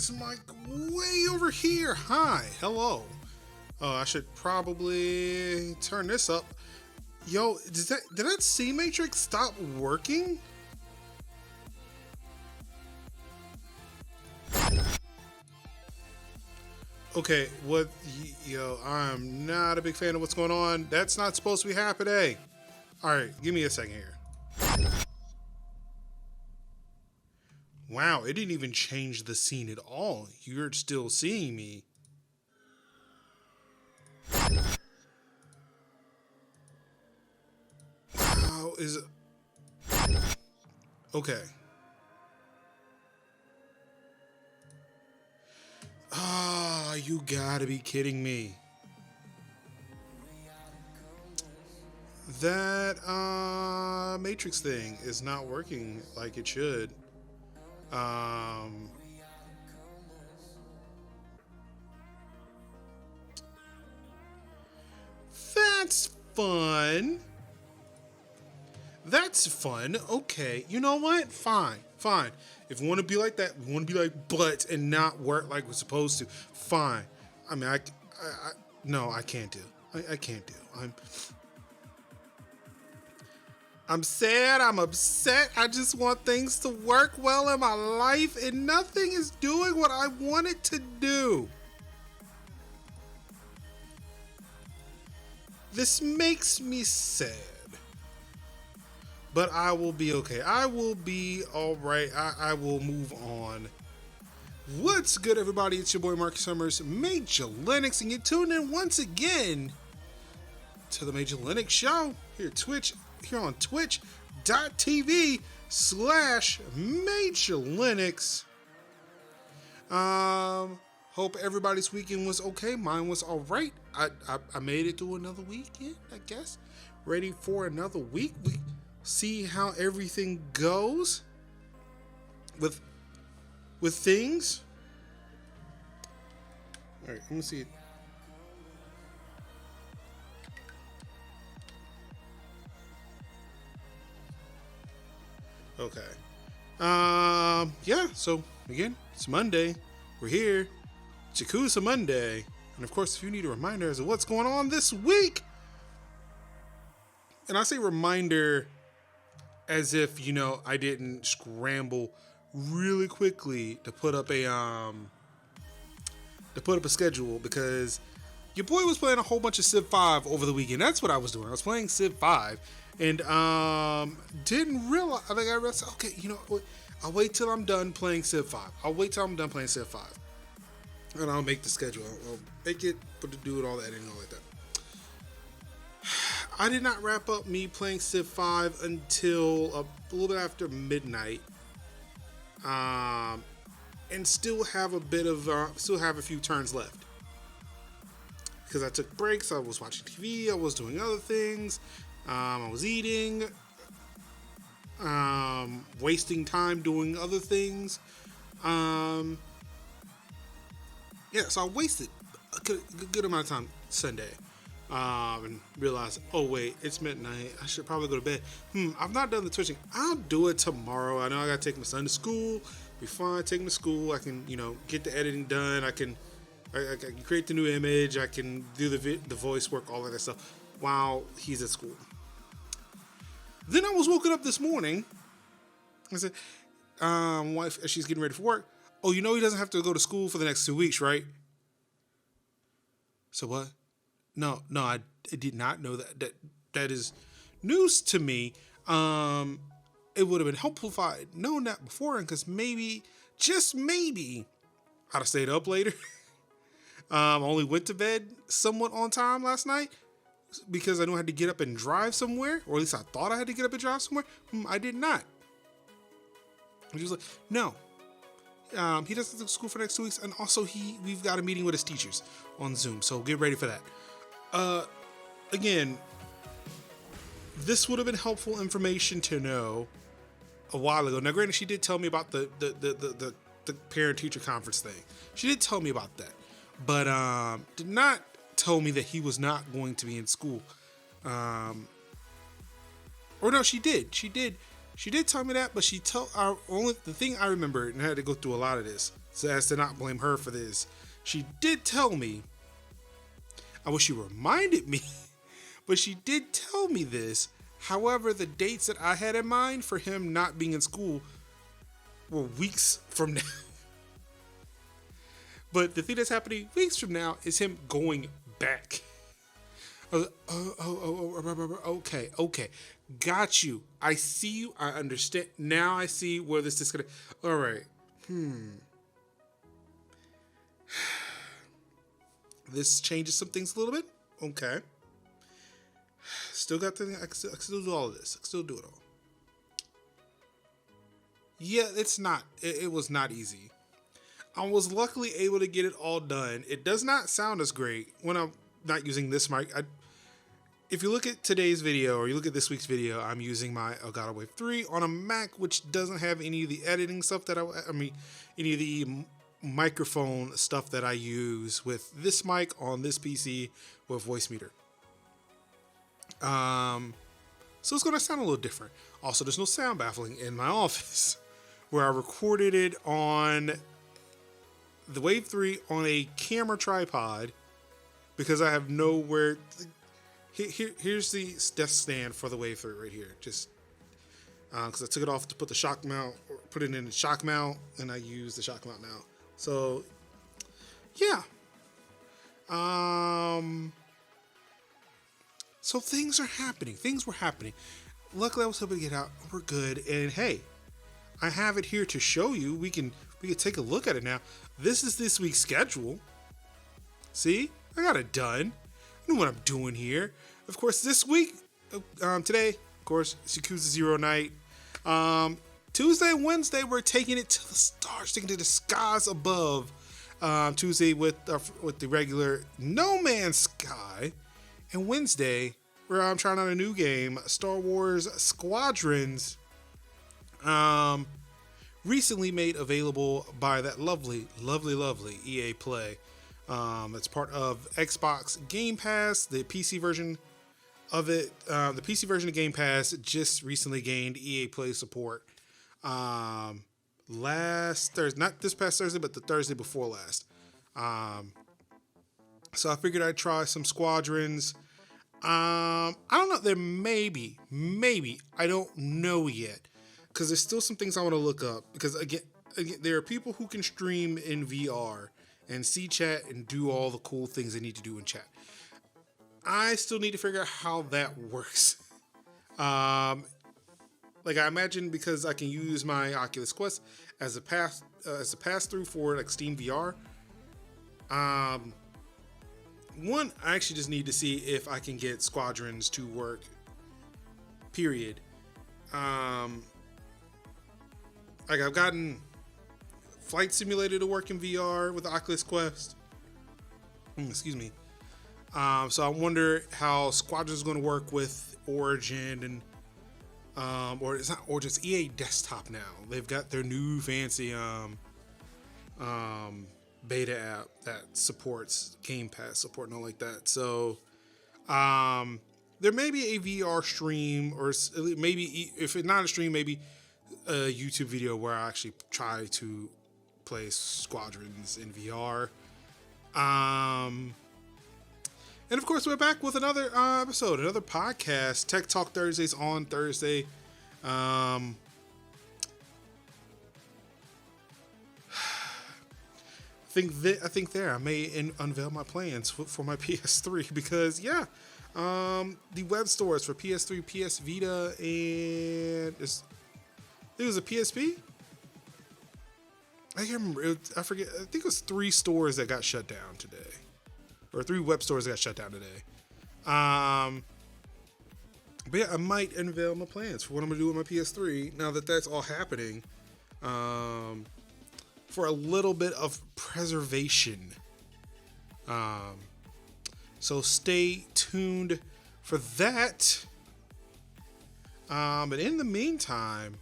this mic way over here. Hi, hello. Oh, I should probably turn this up. Yo, did that C matrix stop working? Okay, yo, I'm not a big fan of what's going on. That's not supposed to be happening. All right, give me a second here. Wow, it didn't even change the scene at all. You're still seeing me. How is it? Okay. Ah, you gotta be kidding me. That Matrix thing is not working like it should. That's fun. That's fun. Okay. You know what? Fine. Fine. If we want to be like that, we want to be like butts and not work like we're supposed to. Fine. I mean, no, I can't do. I can't do. I'm sad. I'm upset. I just want things to work well in my life, and nothing is doing what I want it to do. This makes me sad. But I will be okay. I will be alright. I will move on. What's good, everybody? It's your boy Mark Summers, MajorLinux, and you're tuned in once again to the MajorLinux Show here on twitch.tv/MajorLinux. Hope everybody's weekend was okay. Mine was alright. I made it through another weekend, I guess. Ready for another week. We see how everything goes with things. All right, let me see it. Okay. Yeah, so again, it's Monday. We're here. It's Yakuza Monday. And of course, if you need a reminder as to what's going on this week, and I say reminder as if, I didn't scramble really quickly to put up a schedule, because your boy was playing a whole bunch of Civ 5 over the weekend. That's what I was doing. I was playing Civ 5 and didn't realize, I realized, okay, I'll wait till I'm done playing Civ 5. And I'll make the schedule. I'll make it, put the do it, all that, and all like that. I did not wrap up me playing Civ 5 until a little bit after midnight, and still have a few turns left, because I took breaks. I was watching TV, I was doing other things, I was eating, wasting time doing other things. So I wasted a good amount of time Sunday. And realized, oh wait, it's midnight. I should probably go to bed. I've not done the twitching. I'll do it tomorrow. I know I gotta take my son to school. Be fine. Take him to school. I can, get the editing done. I can create the new image. I can do the voice work, all of that stuff while he's at school. Then I was woken up this morning. I said, wife, as she's getting ready for work. Oh, he doesn't have to go to school for the next 2 weeks, right? So what? No, I did not know that. That is news to me. It would have been helpful if I had known that before, because maybe, just maybe, I'd have stayed up later. Only went to bed somewhat on time last night, because I knew I had to get up and drive somewhere, or at least I thought I had to get up and drive somewhere. I did not. He was like, no. He doesn't go to school for the next 2 weeks, and also we've got a meeting with his teachers on Zoom, so get ready for that. Again, this would have been helpful information to know a while ago. Now, granted, she did tell me about the parent-teacher conference thing. She did tell me about that, but did not tell me that he was not going to be in school. Or no, she did. She did She did tell me that, but she told the thing I remember, and I had to go through a lot of this, so as to not blame her for this. She did tell me. I wish she reminded me, but she did tell me this. However, the dates that I had in mind for him not being in school were weeks from now. But the thing that's happening weeks from now is him going back. I was like, okay. Got you. I see you. I understand. Now I see where this is gonna. All right. This changes some things a little bit. Okay. Still got the. I can still do all of this. I can still do it all. Yeah, it's not. It was not easy. I was luckily able to get it all done. It does not sound as great when I'm not using this mic. If you look at today's video or you look at this week's video, I'm using my Elgato Wave 3 on a Mac, which doesn't have any of the editing stuff that any of the microphone stuff that I use with this mic on this PC with Voicemeeter. So it's going to sound a little different. Also, there's no sound baffling in my office where I recorded it on the Wave 3 on a camera tripod because I have nowhere. Here's the desk stand for the Wave 3 right here. Just because I took it off to put the shock mount, or put it in the shock mount, and I use the shock mount now. So, yeah. So things are happening. Things were happening. Luckily, I was able to get out. We're good. And hey, I have it here to show you. We can take a look at it now. This is this week's schedule. See? I got it done. I know what I'm doing here. Of course, this week, today, of course, it's Yakuza 0 night. Tuesday and Wednesday, we're taking it to the stars, taking it to the skies above. Tuesday with the regular No Man's Sky. And Wednesday, where I'm trying out a new game, Star Wars Squadrons. Recently made available by that lovely EA Play. It's part of Xbox Game Pass. The PC version of it, the PC version of Game Pass just recently gained EA Play support. Last Thursday, not this past Thursday, but the Thursday before last. So I figured I'd try some Squadrons. I don't know. There maybe, I don't know yet. Because there's still some things I want to look up. Because again, there are people who can stream in VR and see chat and do all the cool things they need to do in chat. I still need to figure out how that works. Like I imagine because I can use my Oculus Quest as a pass through for like Steam VR. One, I actually just need to see if I can get Squadrons to work. Period. Like I've gotten Flight Simulator to work in VR with the Oculus Quest. Excuse me. So I wonder how Squadrons is going to work with Origin and or it's not Origin, it's EA Desktop now. They've got their new fancy beta app that supports Game Pass support and all like that. So there may be a VR stream, or maybe if it's not a stream, maybe a YouTube video where I actually try to play Squadrons in VR. And of course, we're back with another episode, another podcast. Tech Talk Thursdays on Thursday. I think there I may unveil my plans for my PS3 because the web stores for PS3, PS Vita, and it was a PSP. I can't remember. I forget. I think it was 3 stores that got shut down today, or 3 web stores that got shut down today. But yeah, I might unveil my plans for what I'm gonna do with my PS3 now that that's all happening. For a little bit of preservation. So stay tuned for that. But in the meantime,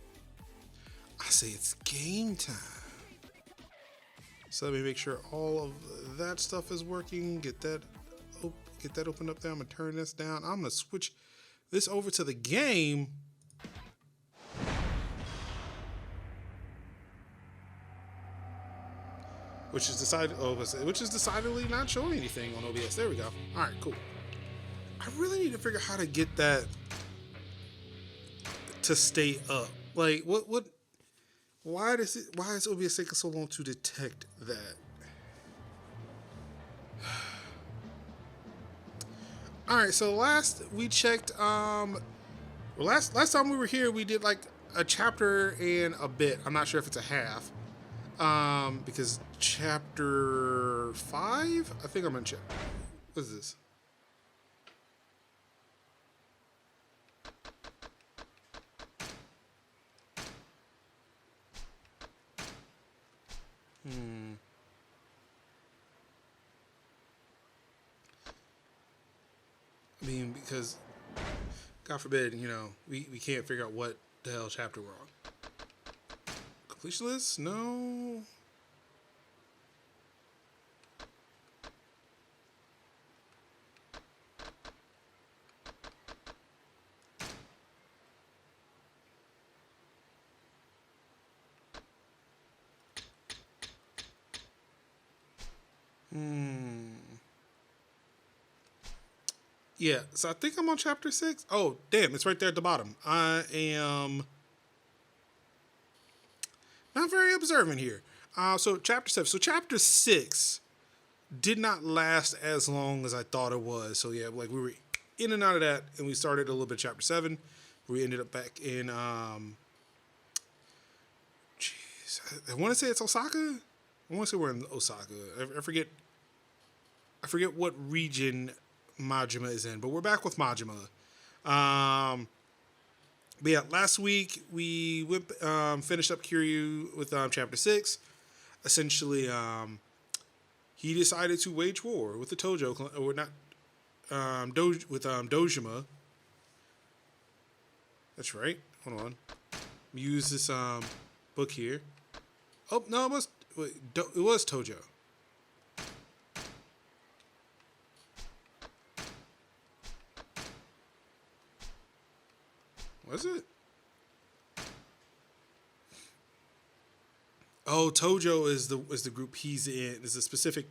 I say it's game time. So let me make sure all of that stuff is working. Get that opened up there. I'm gonna turn this down. I'm gonna switch this over to the game. which is decided. Oh, which is decidedly not showing anything on OBS. There we go. All right, cool. I really need to figure out how to get that to stay up. Like, what? Why does it? Why is OBS taking so long to detect that? All right, so last we checked, last time we were here, we did like a chapter and a bit. I'm not sure if it's a half, because chapter 5, I think I'm gonna check. What is this? I mean, because God forbid, you know, we can't figure out what the hell chapter we're on. Completion list? No. Yeah, so I think I'm on chapter 6. Oh, damn, it's right there at the bottom. I am not very observant here. So chapter 7. So chapter 6 did not last as long as I thought it was. So yeah, like we were in and out of that, and we started a little bit of chapter 7. We ended up back in I want to say it's Osaka. I want to say we're in Osaka. I forget what region Majima is in, but we're back with Majima. But yeah, last week we finished up Kiryu with chapter 6. Essentially, he decided to wage war with the Tojo clan, or not, Dojima. That's right. Hold on. Use this book here. Oh no, it was Tojo. Was it? Oh, Tojo is the group he's in. It's a specific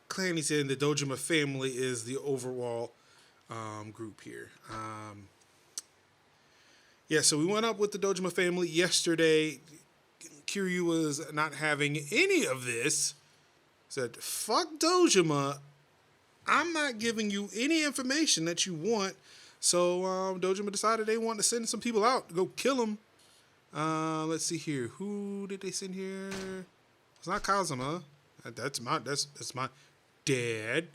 clan he's in. The Dojima family is the overall group here. Yeah, so we went up with the Dojima family yesterday. Kiryu was not having any of this. Said, fuck Dojima. I'm not giving you any information that you want. So Dojima decided they wanted to send some people out to go kill him. Let's see here. Who did they send here? It's not Kazuma. That's my dad.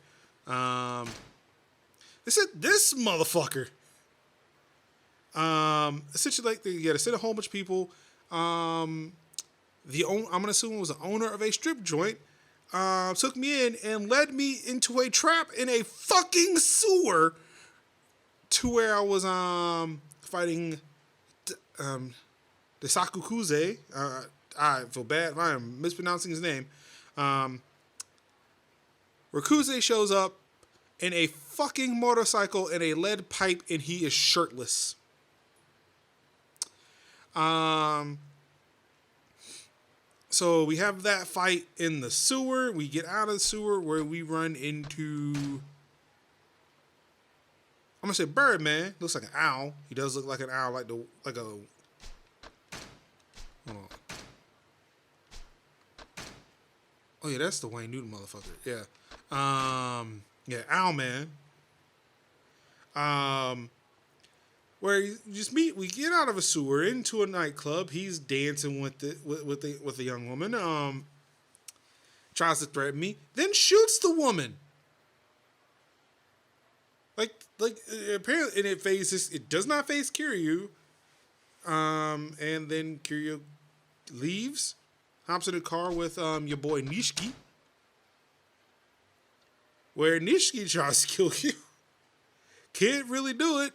They said this motherfucker. Essentially, like they gotta send a whole bunch of people. I'm gonna assume it was the owner of a strip joint. Took me in and led me into a trap in a fucking sewer. To where I was fighting the Sakukuze. I feel bad. I am mispronouncing his name. Where Kuze shows up in a fucking motorcycle and a lead pipe, and he is shirtless. So we have that fight in the sewer. We get out of the sewer where we run into, I'm gonna say Birdman. Looks like an owl. He does look like an owl, like a. Hold on. Oh yeah, that's the Wayne Newton motherfucker. Yeah. Yeah, Owl Man. Where you just meet. We get out of a sewer into a nightclub. He's dancing with the young woman. Tries to threaten me, then shoots the woman. Like apparently, and it does not face Kiryu. And then Kiryu leaves, hops in a car with your boy Nishiki. Where Nishiki tries to kill you. Can't really do it.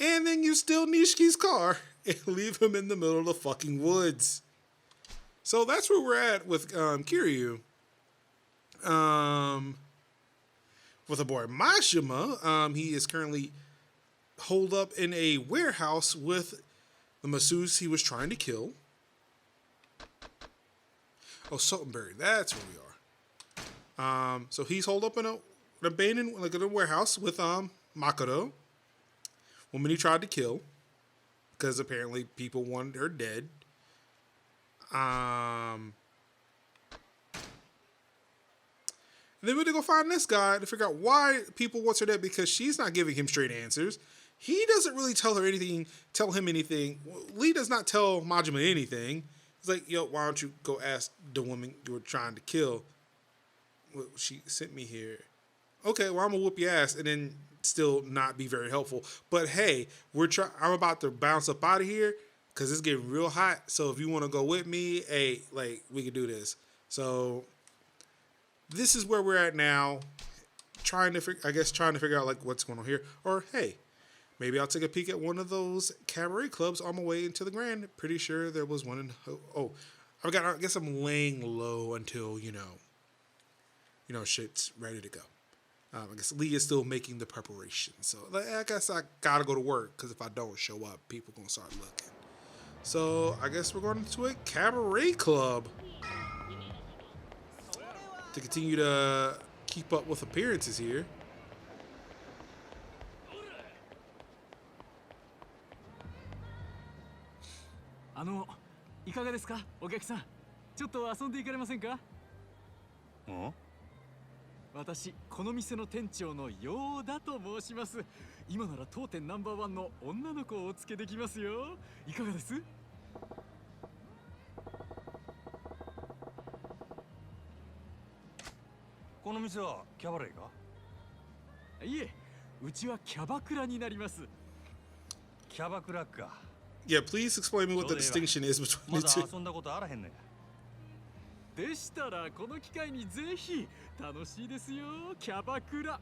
And then you steal Nishiki's car and leave him in the middle of the fucking woods. So that's where we're at with Kiryu. With a boy Majima, he is currently holed up in a warehouse with the masseuse he was trying to kill. Oh, Saltonbury. That's where we are. So he's holed up in an abandoned, like in a warehouse with Makoto, woman he tried to kill, because apparently people wanted her dead. Then we're gonna go find this guy to figure out why people want her dead, because she's not giving him straight answers. He doesn't really tell him anything. Lee does not tell Majima anything. He's like, yo, why don't you go ask the woman you were trying to kill? Well, she sent me here. Okay, well, I'm gonna whoop your ass and then still not be very helpful. But hey, I'm about to bounce up out of here because it's getting real hot. So if you want to go with me, hey, like, we can do this. So this is where we're at now, trying to figure out like what's going on here. Or hey, maybe I'll take a peek at one of those cabaret clubs on my way into the Grand. Pretty sure there was one in. I guess I'm laying low until shit's ready to go. I guess Lee is still making the preparation, so I guess I gotta go to work, because if I don't show up, people gonna start looking. So I guess we're going to a cabaret club to continue to keep up with appearances here. "いかがですか、お客さん。ちょっと遊んでいかれませんか?" 私、この店の店長のヨーダと申します。今なら当店ナンバーワンの女の子をお付けできますよ。いかがです?この店はキャバレーか?いえ、うちはキャバクラになります。キャバクラか。Yeah, please explain me what the distinction is between the two. まだ遊んだことあらへんねん。でしたらこの機会にぜひ。楽しいですよ、キャバクラ。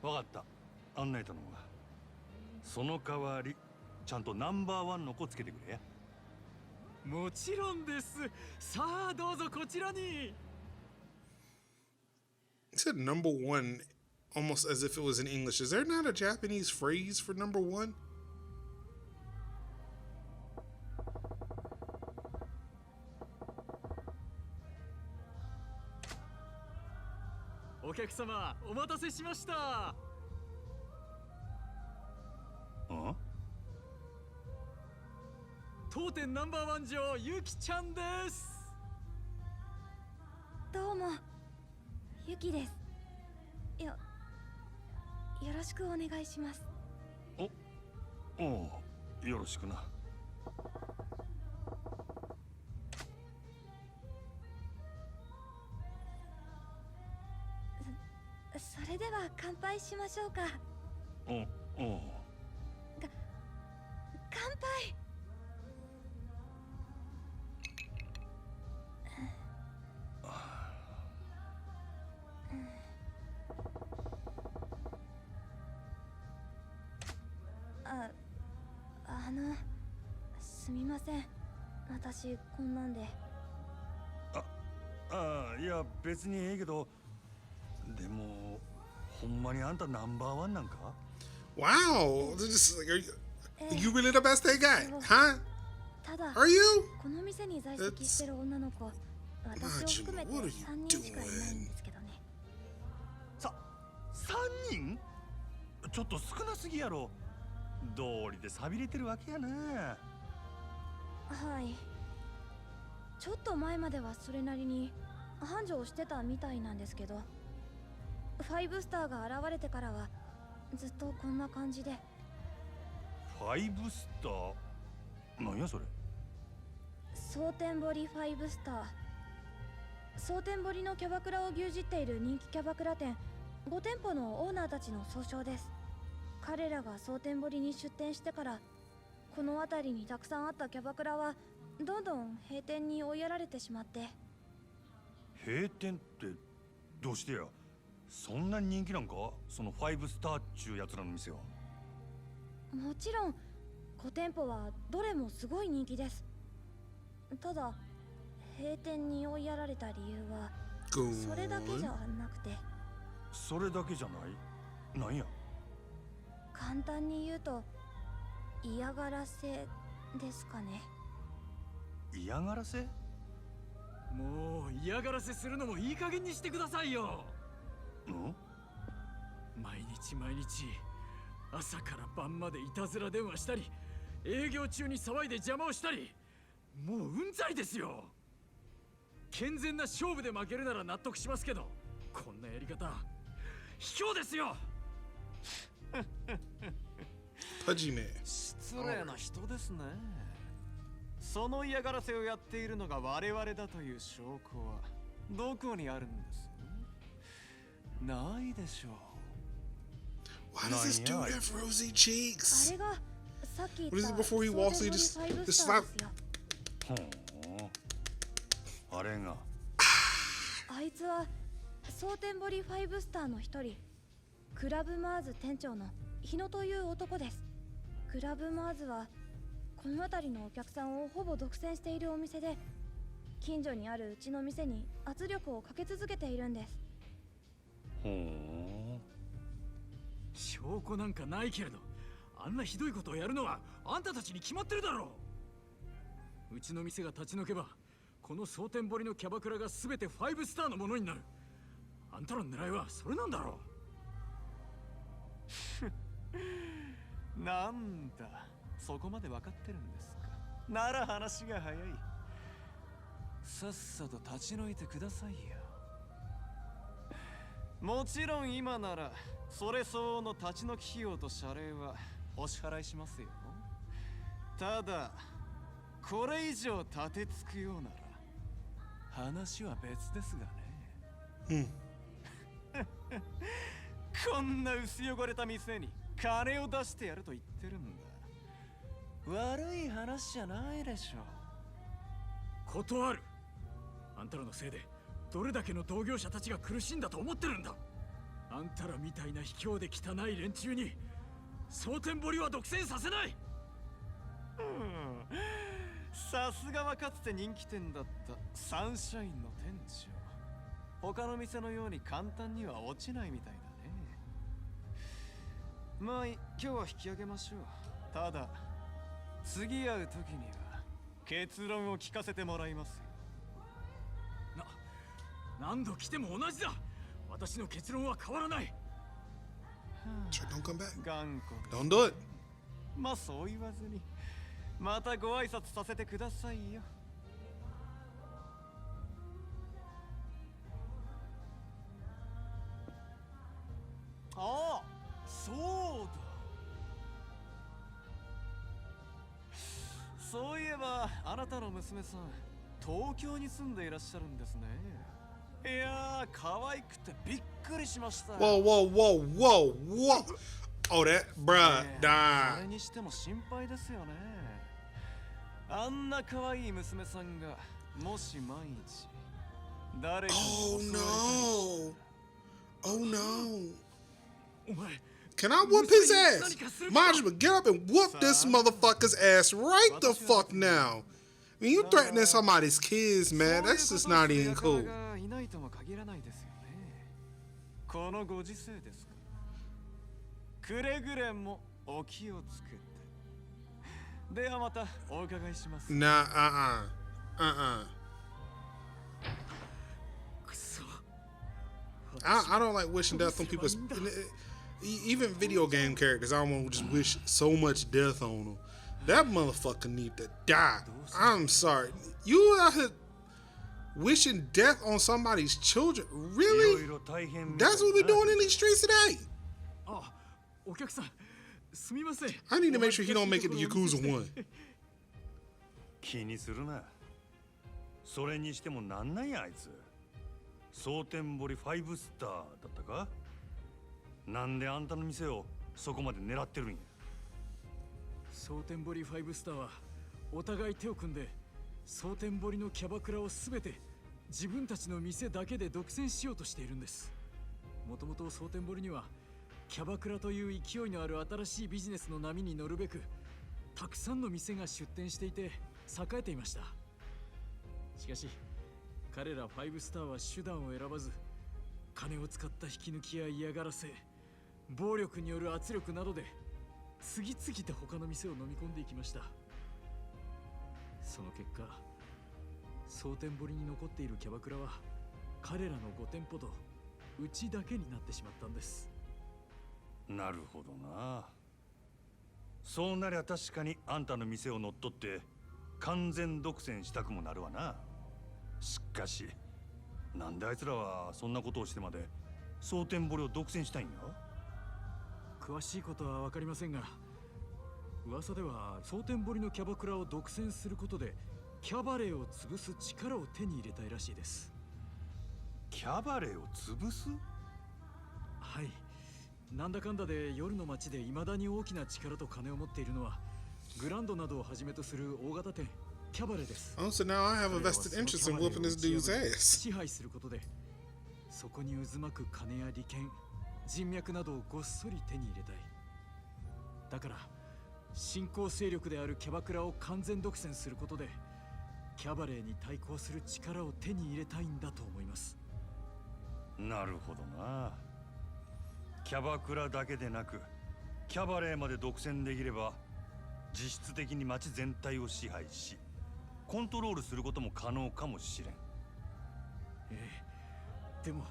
わかった。案内頼むわ。その代わりちゃんとナンバーワンの子つけてくれや。もちろんです。さあどうぞこちらに。He said number one almost as if it was in English. Is there not a Japanese phrase for number one? お客様、お待たせしました。当店ナンバーワン女ゆきちゃんです。どうも、ゆきです。よろしくお願いします。よろしくな。それでは乾杯しましょうか。乾杯。すみません。私こんなんで。いや別にええけど、でもほんまにあんたナンバーワンなんか? Wow, you really the best they got, huh? ただ、 Are you? この店に在籍してる女の子、私を含めて3人しかいないんですけどね。3人? ちょっと少なすぎやろ。道理で寂れてるわけやな。はい。ちょっと前まではそれなりに繁盛してたみたいなんですけど、5スターが現れてからはずっとこんな感じで。5スター？なんやそれ。蒼天堀5スター。蒼天堀のキャバクラを牛耳っている人気キャバクラ店5店舗のオーナーたちの総称です。彼らが蒼天堀に出店してから、この辺りにたくさんあったキャバクラはどんどん閉店に追いやられてしまって。閉店ってどうしてや。そんなに人気なんか、その5スターっちゅうやつらの店は。もちろん5店舗はどれもすごい人気です。ただ閉店に追いやられた理由はそれだけじゃなくて。それだけじゃない？なんや。簡単に言うと嫌がらせですかね。嫌がらせ？もう嫌がらせするのもいい加減にしてくださいよ。毎日毎日朝から晩までいたずら電話したり、営業中に騒いで邪魔をしたり、もううんざりですよ。健全な勝負で負けるなら納得しますけど、こんなやり方卑怯ですよ。Pudgy man. 失礼な人ですね。その嫌がらせをやっているのが我々だという証拠はどこにあるんです？ないでしょう。Why does this dude have rosy あ cheeks? れがさっき言 What っ is た it before he walks? He just ソーテンボリファイブ just スター slap. ですよ。ほう、あれが。あいつはソーテンボリファイブスターの一人、クラブマーズ店長の日野という男です。クラブマーズはこの辺りのお客さんをほぼ独占しているお店で、近所にあるうちの店に圧力をかけ続けているんです。ほう。証拠なんかないけれど、あんなひどいことをやるのはあんたたちに決まってるだろう。うちの店が立ち退けば、この蒼天堀のキャバクラが全て5スターのものになる。あんたの狙いはそれなんだろう。なんだ、そこまで分かってるんですか。なら話が早い。さっさと立ち退いてくださいよ。もちろん今ならそれ相応の立ち退き費用と謝礼はお支払いしますよ。ただこれ以上立てつくようなら話は別ですがね。こんな薄汚れた店に金を出してやると言ってるんだ。悪い話じゃないでしょう。断る。あんたらのせいでどれだけの同業者たちが苦しんだと思ってるんだ。あんたらみたいな卑怯で汚い連中に蒼天堀は独占させない。さすがはかつて人気店だったサンシャインの店長。他の店のように簡単には落ちないみたいだね。まあ今日は引き上げましょう。ただ次会う時には結論を聞かせてもらいますよ。何度来ても同じだ。私の結論は変わらない。Don't come back. 頑固。 Don't do it. まあそう言わずにまたご挨拶させてくださいよ。ああ、そうだ。そういえばあなたの娘さん、東京に住んでいらっしゃるんですね。いやー、可愛くてびっくりしました。Whoa, whoa, whoa, whoa, whoa. Oh, that, bruh, そ nah. れにしても心配ですよね。あんな可愛い娘さんがもし万一誰かに Oh 襲われたり no. Oh no. お前 Can I whoop his ass? Majima, get up and whoop this motherfucker's ass right the fuck now. I mean, you threatening somebody's kids, man. That's just not even cool. いないとも限らないですよね。このご時世ですから。くれぐれもお気をつけて。ではまたお伺いします。Nah, I don't like wishing death on people. Even video game characters, I don't want to just wish so much death on them. That motherfucker need to die. I'm sorry. You out here wishing death on somebody's children? Really? That's what we're doing in these streets today. あ、お客さん、すみません。 I need to make sure he don't make it to Yakuza 1. 気にするな。それにしてもなんなんやあいつ。蒼天堀5スターだったか。なんであんたの店をそこまで狙ってるんや。蒼天堀5スターはお互い手を組んで蒼天堀のキャバクラをすべて自分たちの店だけで独占しようとしているんです。もともと蒼天堀にはキャバクラという勢いのある新しいビジネスの波に乗るべくたくさんの店が出店していて栄えていました。しかし彼ら5スターは手段を選ばず、金を使った引き抜きや嫌がらせ、暴力による圧力などで次々と他の店を飲み込んでいきました。その結果、蒼天堀に残っているキャバクラは彼らの5店舗とうちだけになってしまったんです。なるほどな。そうなりゃ確かにあんたの店を乗っ取って完全独占したくもなるわな。しかしなんであいつらはそんなことをしてまで蒼天堀を独占したいんや。詳しいことは分かりませんが、噂では蒼天堀のキャバクラを独占することでキャバレーを潰す力を手に入れたいらしいです。キャバレーを潰す？はい。なんだかんだで夜の街で未だに大きな力と金を持っているのはグランドなどをはじめとする大型店キャバレーです。Oh, so now I have a vested interest in whooping this dude's ass. 支配することでそこに渦巻く金や利権、人脈などをごっそり手に入れたい。だから新興勢力であるキャバクラを完全独占することでキャバレーに対抗する力を手に入れたいんだと思います。なるほどな。キャバクラだけでなくキャバレーまで独占できれば実質的に街全体を支配しコントロールすることも可能かもしれん。でも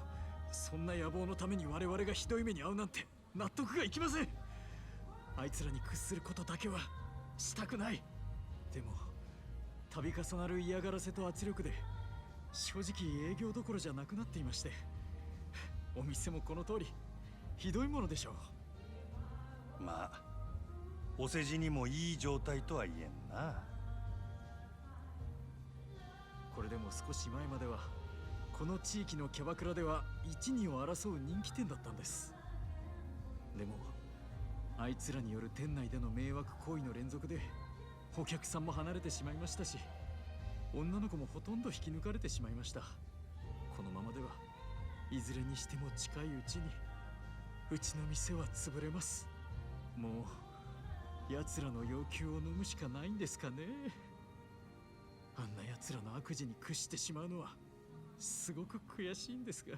そんな野望のために我々がひどい目に遭うなんて納得がいきません。あいつらに屈することだけはしたくない。でも度重なる嫌がらせと圧力で正直営業どころじゃなくなっていまして、お店もこの通りひどいものでしょう。まあお世辞にもいい状態とは言えんな。これでも少し前まではこの地域のキャバクラでは一二を争う人気店だったんです。でもあいつらによる店内での迷惑行為の連続でお客さんも離れてしまいましたし、女の子もほとんど引き抜かれてしまいました。このままではいずれにしても近いうちにうちの店は潰れます。もう奴らの要求を飲むしかないんですかね。あんな奴らの悪事に屈してしまうのはすごく悔しいんですが。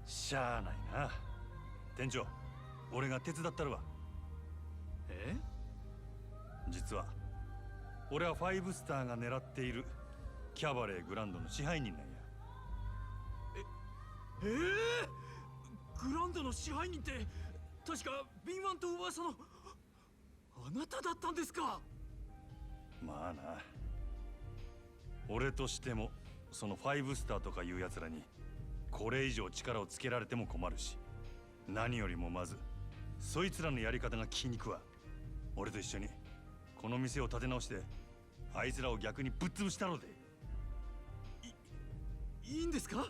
しゃあないな。店長、俺が手伝ったるわ。実は俺は5スターが狙っているキャバレーグランドの支配人なんや。グランドの支配人って確か敏腕と噂のあなただったんですか。まあな、俺としてもその5スターとかいうやつらにこれ以上力をつけられても困るし、何よりもまずそいつらのやり方が気に食わ。俺と一緒にこの店を立て直してあいつらを逆にぶっ潰したろで。いいんですか？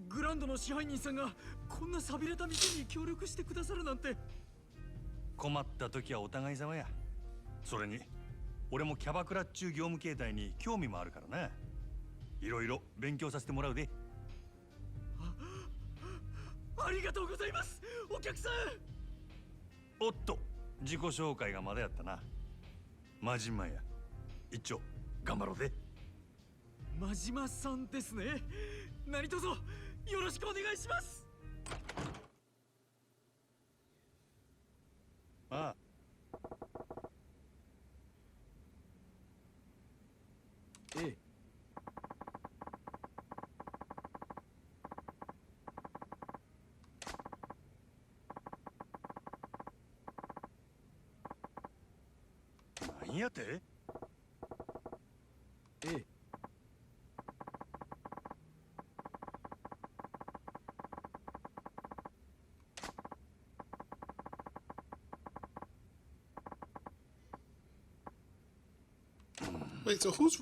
グランドの支配人さんがこんな寂れた店に協力してくださるなんて。困った時はお互い様や。それに俺もキャバクラっちゅう業務形態に興味もあるからな。いろいろ勉強させてもらうで。ありがとうございます、お客さん。おっと、自己紹介がまだやったな。真島や。一丁頑張ろうぜ。真島さんですね。何卒よろしくお願いします。ああ。何やて？Wait, so who's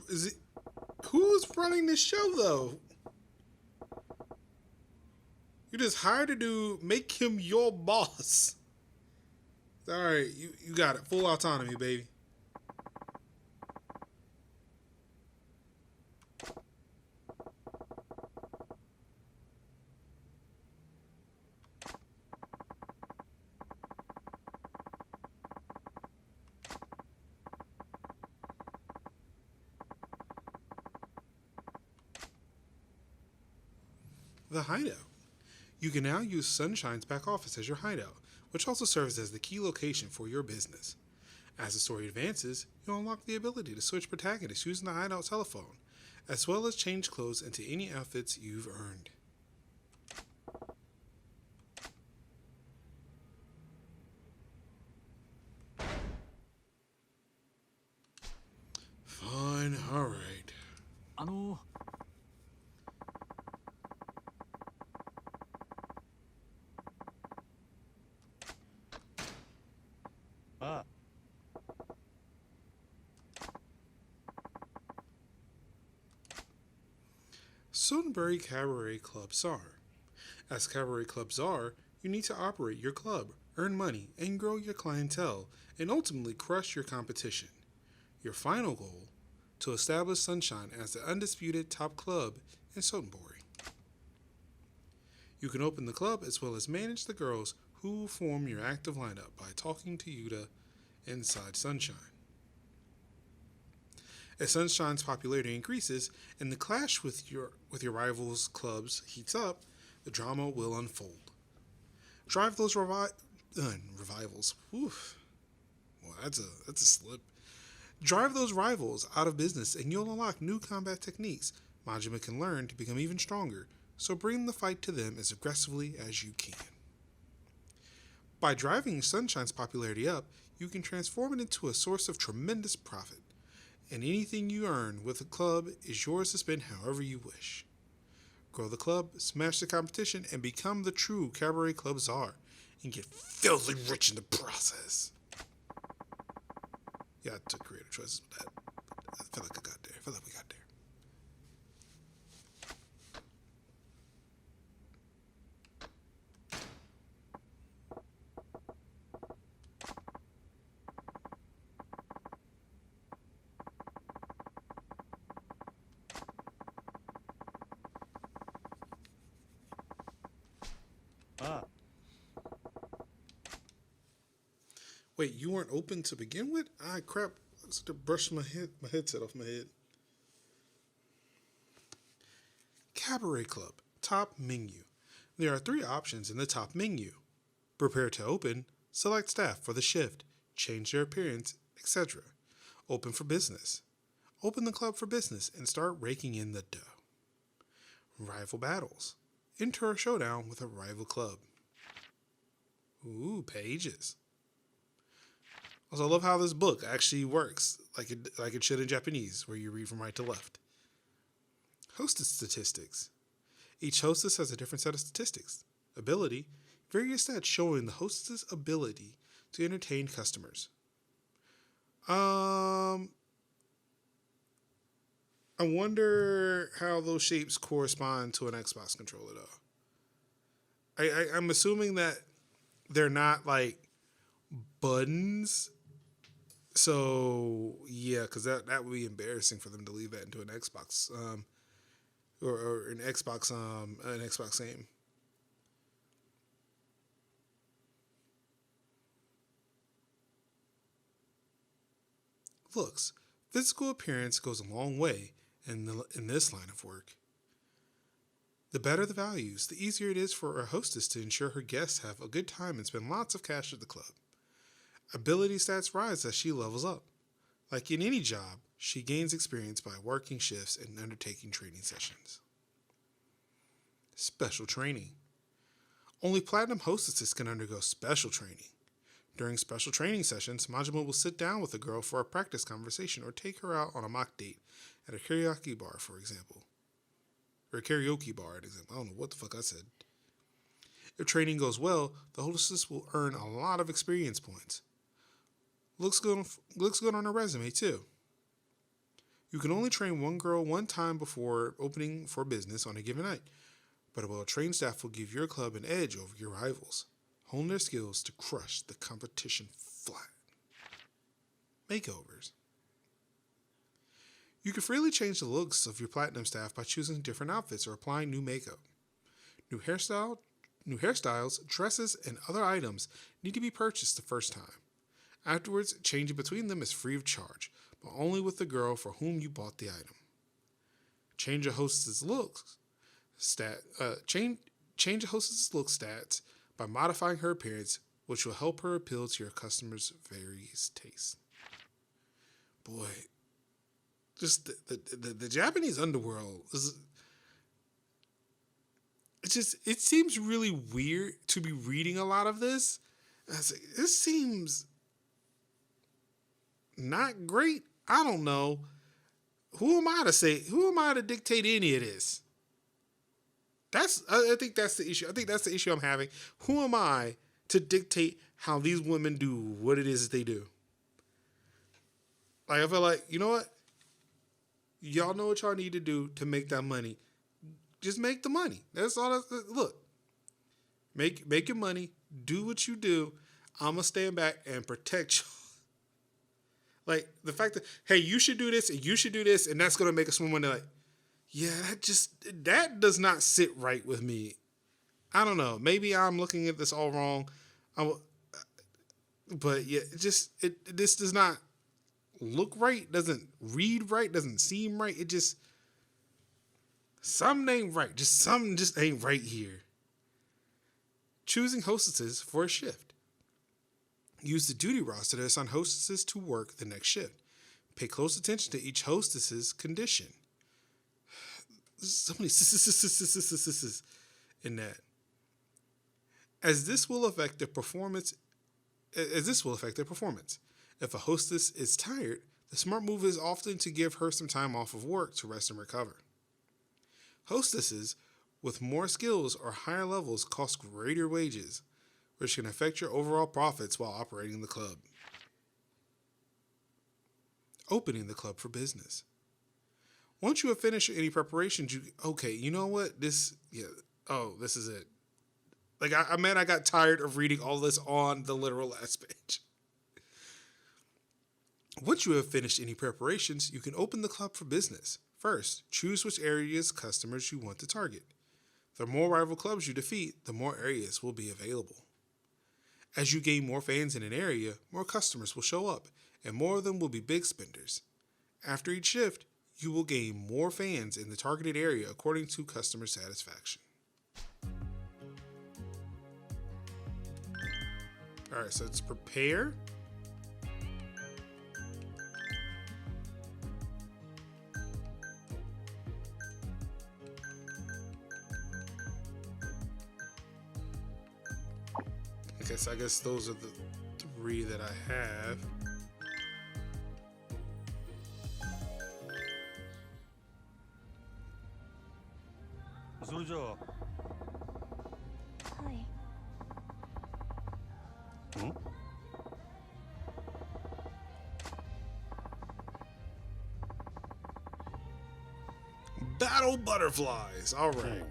running this show though? You just hired a dude, make him your boss. All right, you got it. Full autonomy, baby. the hideout. You can now use Sunshine's back office as your hideout, which also serves as the key location for your business. As the story advances, you'll unlock the ability to switch protagonists using the hideout telephone, as well as change clothes into any outfits you've earned. Fine, alright. あのああ Sunbury Cabaret Club Czar. As Cabaret Club Czar, you need to operate your club, earn money, and grow your clientele, and ultimately crush your competition. Your final goal? To establish Sunshine as the undisputed top club in Sotenbury. You can open the club as well as manage the girls who will form your active lineup by talking to Yuta inside Sunshine. As Sunshine's popularity increases and the clash with your rivals' clubs heats up, the drama will unfold. Drive those revivals. Oof. Well, that's a slip. Drive those rivals out of business and you'll unlock new combat techniques Majima can learn to become even stronger, so bring the fight to them as aggressively as you can. By driving Sunshine's popularity up, you can transform it into a source of tremendous profit, and anything you earn with the club is yours to spend however you wish. Grow the club, smash the competition, and become the true Cabaret Club Czar, and get filthy rich in the process. Yeah, I took creative choices with that. I feel like I got there. I feel like we got there. Ah, Wait, you weren't open to begin with? Ah, crap. I was to brush my headset off my head. Cabaret Club. Top menu. There are 3 options in the top menu. Prepare to open, select staff for the shift, change their appearance, etc. Open for business. Open the club for business and start raking in the dough. Rival battles. Enter a showdown with a rival club. Ooh, pages. Also, I love how this book actually works like it should in Japanese, where you read from right to left. Hostess statistics. Each hostess has a different set of statistics. Ability. Various stats showing the hostess' ability to entertain customers. I wonder how those shapes correspond to an Xbox controller, though. I'm assuming that they're not like buttons. So yeah, because that would be embarrassing for them to leave that into an Xbox, or an Xbox game. Looks. Physical appearance goes a long way in this line of work. The better the values, the easier it is for a hostess to ensure her guests have a good time and spend lots of cash at the club. Ability stats rise as she levels up. Like in any job, she gains experience by working shifts and undertaking training sessions. Special training. Only platinum hostesses can undergo special training. During special training sessions, Majima will sit down with a girl for a practice conversation or take her out on a mock date at a karaoke bar, for example. Or a karaoke bar, example. I don't know what the fuck I said. If training goes well, the hostess will earn a lot of experience points. Looks good on her resume, too. You can only train one girl one time before opening for business on a given night, but a well-trained staff will give your club an edge over your rivals. Hone their skills to crush the competition flat. Makeovers. You can freely change the looks of your platinum staff by choosing different outfits or applying new makeup. New hairstyles, dresses, and other items need to be purchased the first time. Afterwards, changing between them is free of charge, but only with the girl for whom you bought the item. Change a hostess' looks. Change a hostess' look stats by modifying her appearance, which will help her appeal to your customers' various tastes. Boy, just the Japanese underworld is. It seems really weird to be reading a lot of this. I was like, this seems not great. I don't know. Who am I to dictate any of this? I think that's the issue. I think that's the issue I'm having. Who am I to dictate how these women do what it is that they do? Like, I feel like, you know what? Y'all know what y'all need to do to make that money. Just make the money. That's all. Look, make your money. Do what you do. I'm going to stand back and protect you. Like, the fact that, hey, you should do this and you should do this, and that's going to make us more money. Like, yeah, that does not sit right with me. I don't know. Maybe I'm looking at this all wrong. But yeah, this does not look right, doesn't read right, doesn't seem right. It just, something ain't right. Something just ain't right here. Choosing hostesses for a shift. Use the duty roster to assign hostesses to work the next shift. Pay close attention to each hostess's condition. So many in that. As this will affect their performance. If a hostess is tired, the smart move is often to give her some time off of work to rest and recover. Hostesses with more skills or higher levels cost greater wages, which can affect your overall profits while operating the club. Opening the club for business. Once you have finished any preparations, you know what? This is it. Like, I got tired of reading all this on the literal last page. Once you have finished any preparations, you can open the club for business. First, choose which areas customers you want to target. The more rival clubs you defeat, the more areas will be available. As you gain more fans in an area, more customers will show up, and more of them will be big spenders. After each shift, you will gain more fans in the targeted area according to customer satisfaction. Alright, so it's prepare. I guess those are the 3 that I have. Hi. Battle butterflies. All right. Hi.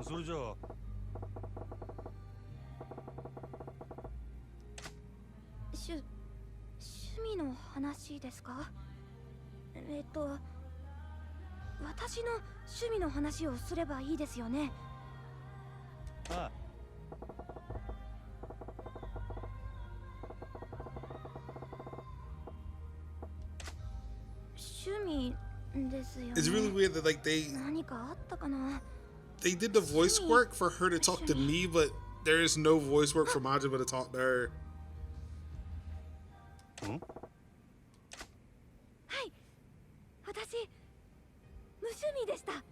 それじゃあ趣味の話ですか？私の趣味の話をすればいいですよね。ああ趣味ですよね。 It's really weird that like 何かあったかな。 they did the voice work for her to talk to me, but there is no voice work for Majima to talk to her. はい、私無趣味でした。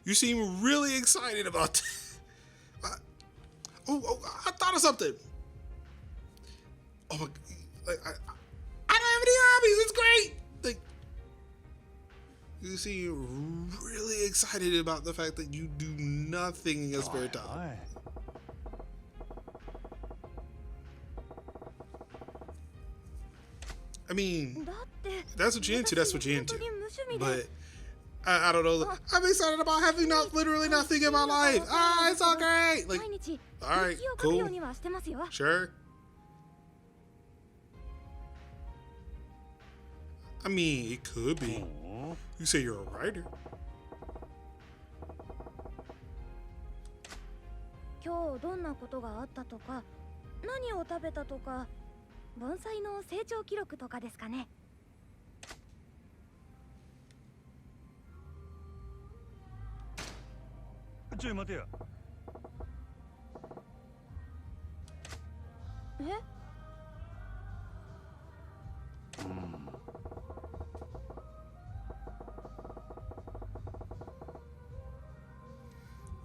You seem really excited about that. I thought of something. Oh my, like I don't have any hobbies. It's great. Like you seem really excited about the fact that you do nothing in your spare time. I mean, that's what you're into. That's what you're into. But I don't know. I'm excited about having literally nothing in my life. Ah, it's all great. Like, all right, cool. Sure. I mean, it could be. You say you're a writer? 今日どんなことがあったとか、何を食べたとか、盆栽の成長記録とかですかね。ちょい待てや。え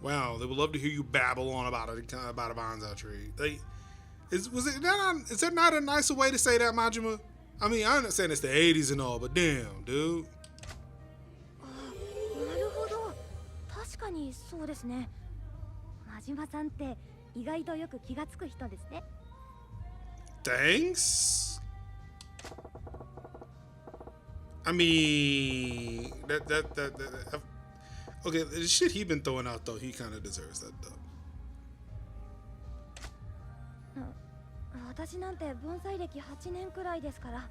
？Wow, they would love to hear you babble on about a bonsai tree. Is that not a nicer way to say that, Majima? I mean, I understand it's the 80s and all, but damn, dude. なるほど。確かにそうですね。真島さんって意外とよく気がつく人ですね。Thanks. I mean, okay, the shit he been throwing out though, he kind of deserves that though. 私なんて盆栽歴8年くらいですから、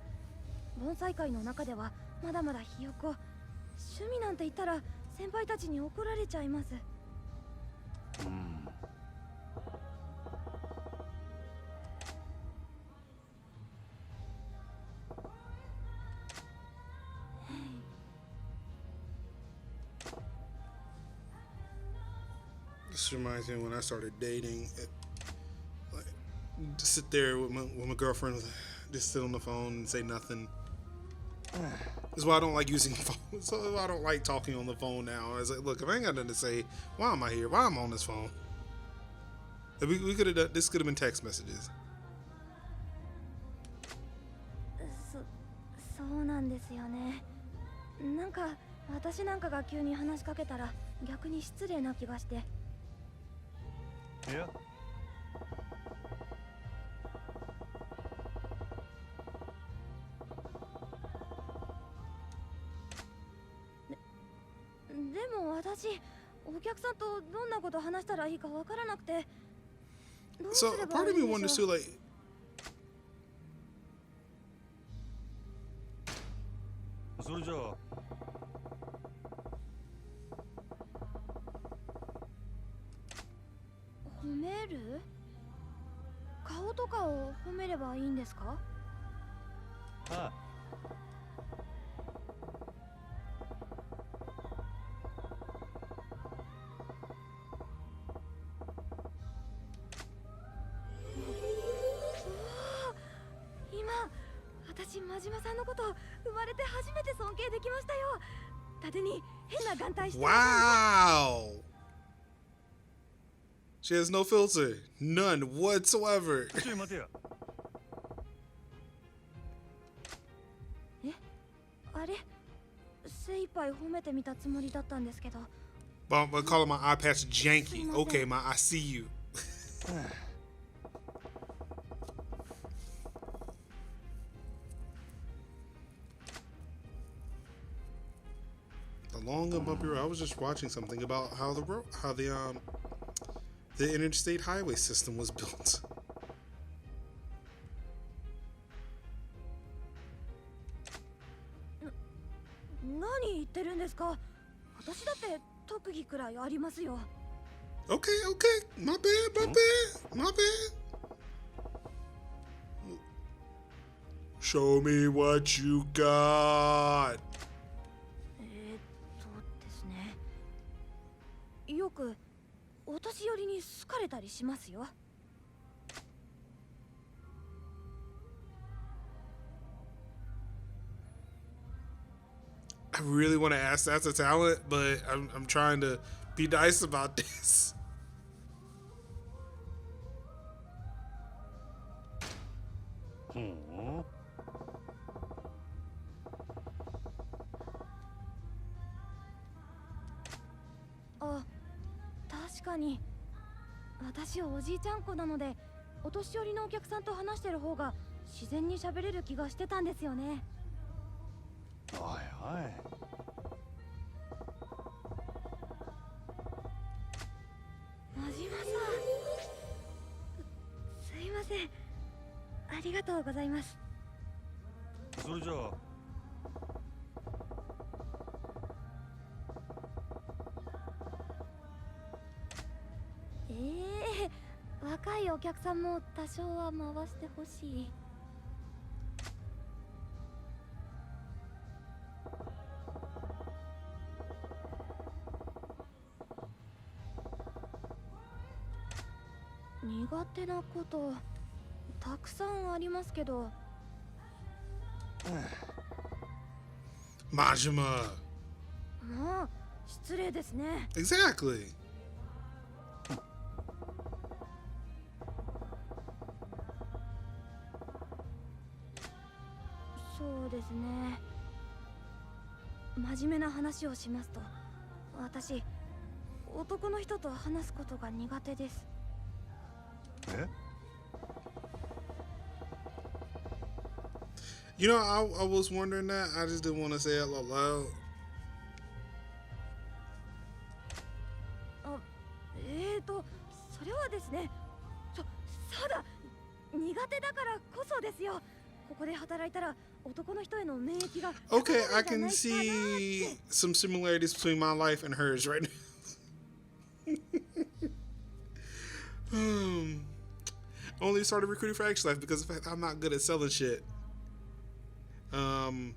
盆栽界の中ではまだまだひよこ。趣味なんて言ったら先輩たちに怒られちゃいます。This reminds me when I started dating. Like, just sit there with my girlfriend, just sit on the phone and say nothing. That's why I don't like using the phone. So I don't like talking on the phone now. I was like, look, if I ain't got nothing to say, why am I here? Why am I on this phone? We could have done, this could have been text messages. そうなんですよね。なんか私なんかが急に話しかけたら逆に失礼な気がして。いや。でも私、お客さんとどんなこと話したらいいかわからなくて。So part of me wonders too, like. それじゃあ。褒める？顔とかを褒めればいいんですか？ああ。私、真島さんのこと生まれて初めて尊敬できましたよ。縦に変な眼帯して。Wow! She has no filter, none whatsoever. ちょい待てや。え、あれ、精一杯褒めてみたつもりだったんですけど。But I'm calling my eye patch janky. Okay, I see you. Long and bumpy road. I was just watching something about how the interstate highway system was built. 何言ってるんですか？私だって特技くらいありますよ。Okay, my bad. Show me what you got. ですね。よくお年寄りに好かれたりしますよ。I really want to ask that's a talent, but I'm trying to be nice about this.あ、確かに。私おじいちゃん子なので、お年寄りのお客さんと話してる方が自然に喋れる気がしてたんですよね。おいおい。真島さん、すいません。ありがとうございます。それじゃあ。いお客さんも多少は回してほしい。苦手なことたくさんありますけど。Majima. まあ失礼ですね。 Exactly. そうですね。真面目な話をしますと、私男の人と話すことが苦手です。え You know, I was wondering that. I just didn't want to say it out loud. あ、それはですね。そうだ、苦手だからこそですよ。ここで働いたら男の人への免疫が。Okay, I can see some similarities between my life and hers right now. Only started recruiting for X Life because of the fact I'm not good at selling shit. And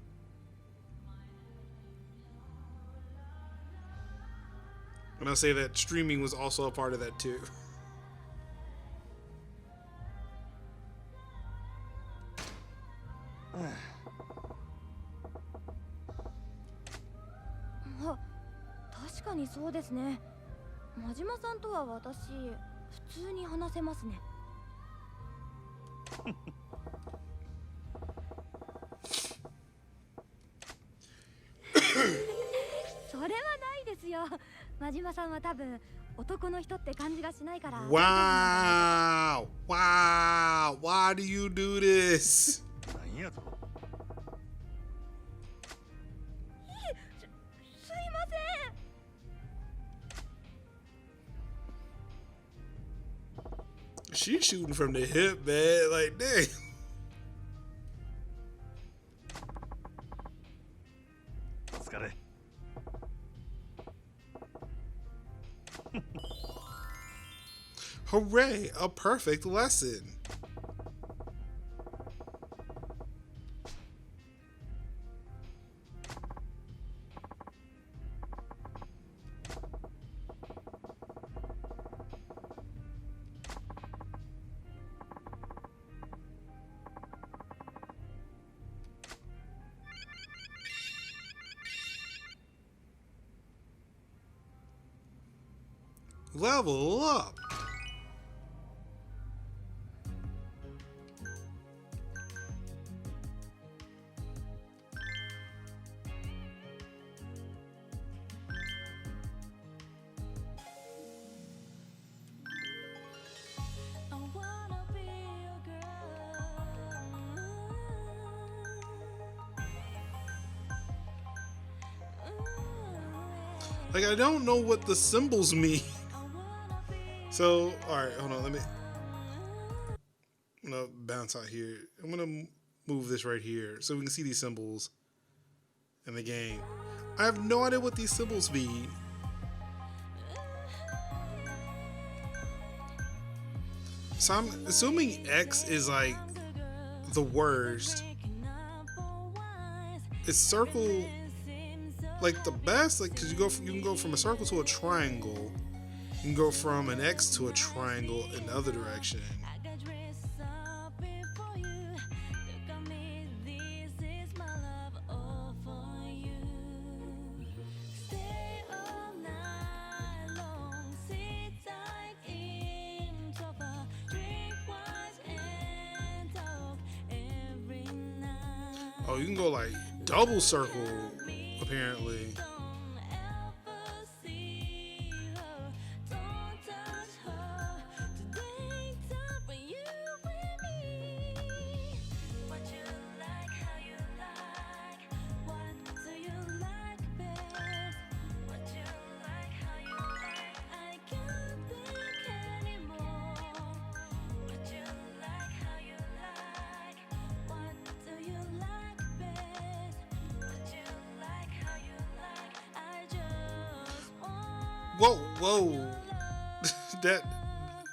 I'll say that streaming was also a part of that too. あ、確かにそうですね。真島さんとは私普通に話せますね。それはないですよ。真島さんは多分男の人って感じがしないから。Wow! Wow! Why do you do this? なんやとすいません。 She's shooting from the hip, man. Like, dang. Hooray! A perfect lesson. Level up. Like, I don't know what the symbols mean. So, alright, hold on, I'm gonna bounce out here. I'm gonna move this right here so we can see these symbols in the game. I have no idea what these symbols mean. So I'm assuming X is like the worst. Is circle like the best? Like, cause you can go from a circle to a triangle. You can go from an X to a triangle in the other direction. Oh, you can go like double circle, apparently. Whoa, whoa.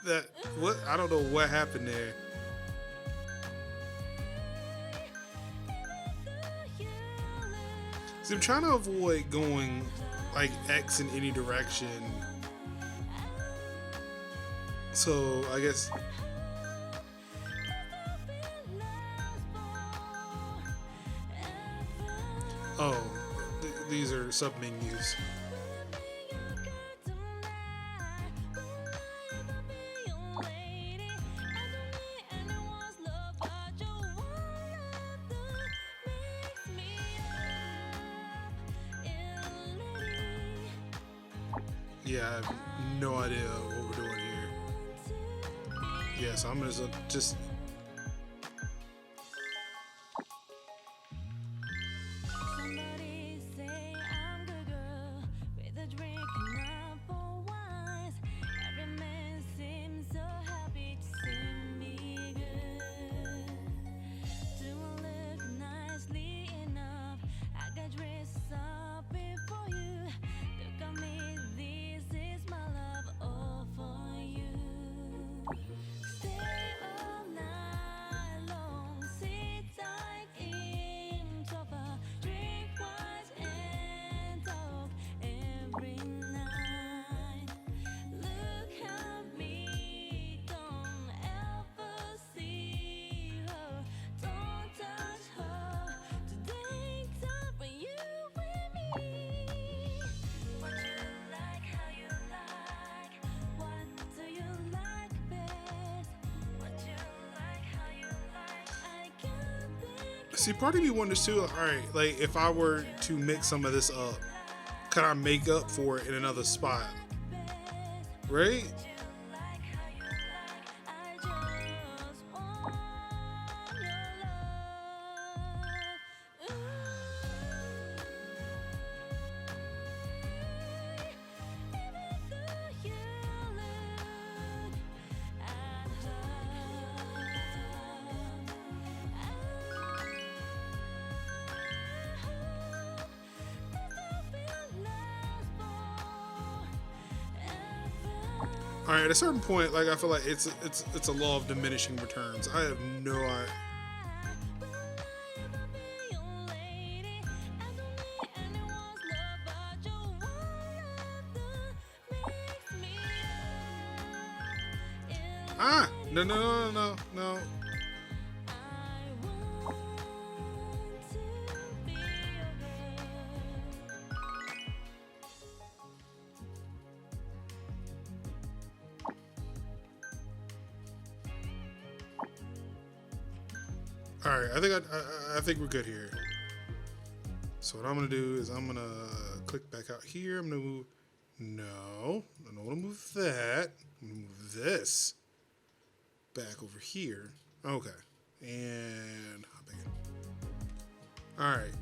That what? I don't know what happened there. See, I'm trying to avoid going like X in any direction. So I guess. Oh, these are sub menus. Yeah, I have no idea what we're doing here. Yeah, so I'm gonna just. See, part of me wonders too, alright, like if I were to mix some of this up, could I make up for it in another spot? Right? All right, at a certain point, like I feel like it's a law of diminishing returns. I have no idea. No. All right, I think we're good here. So what I'm gonna do is I'm gonna click back out here. I'm gonna move. No, I don't want to move that. I'm gonna move this back over here. Okay, and hop back in. All right.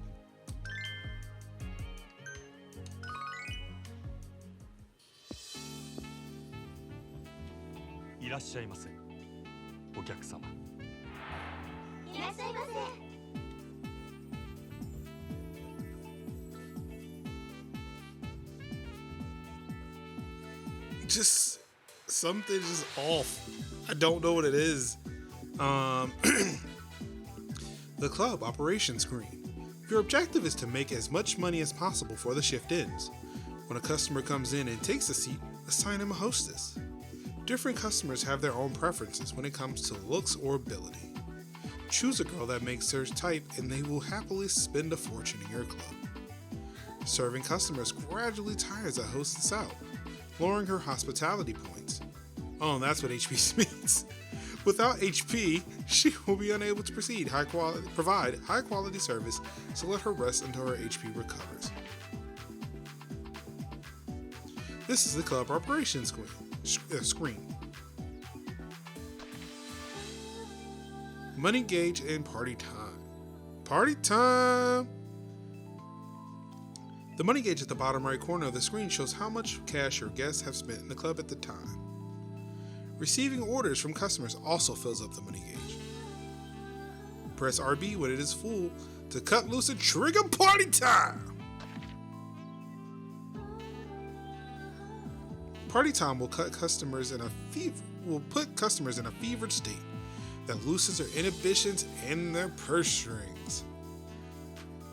Just something's just off. I don't know what it is. The club operation screen. Your objective is to make as much money as possible before the shift ends. When a customer comes in and takes a seat, assign him a hostess. Different customers have their own preferences when it comes to looks or ability. Choose a girl that makes their type and they will happily spend a fortune in your club. Serving customers gradually tires a hostess out, lowering her hospitality points. Oh, that's what HP means. Without HP, she will be unable to provide high quality service, so let her rest until her HP recovers. This is the club operations screen. Money gauge and party time. Party time! The money gauge at the bottom right corner of the screen shows how much cash your guests have spent in the club at the time. Receiving orders from customers also fills up the money gauge. Press RB when it is full to cut loose and trigger party time! Party time will cut customers in a will put customers in a fevered state that loosens their inhibitions and their purse strings.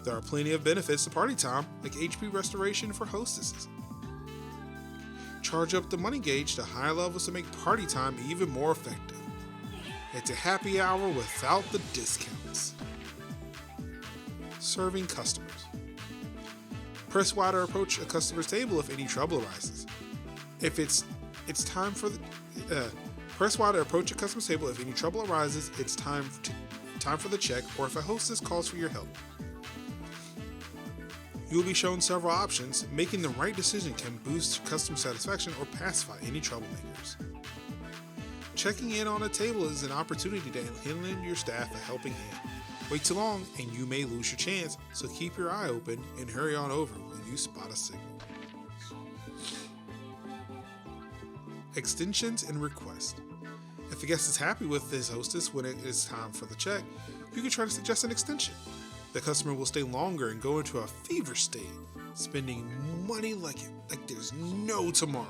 There are plenty of benefits to party time, like HP restoration for hostesses. Charge up the money gauge to higher levels to make party time even more effective. It's a happy hour without the discounts. Serving customers. Press Y to approach a customer's table if any trouble arises. If it's time for the press Y to approach a customer's table if any trouble arises. It's time for the check, or if a hostess calls for your help. You will be shown several options. Making the right decision can boost customer satisfaction or pacify any troublemakers. Checking in on a table is an opportunity to lend your staff a helping hand. Wait too long and you may lose your chance, so keep your eye open and hurry on over when you spot a signal. Extensions and requests. If a guest is happy with his hostess when it is time for the check, you can try to suggest an extension. The customer will stay longer and go into a fever state, spending money like there's no tomorrow.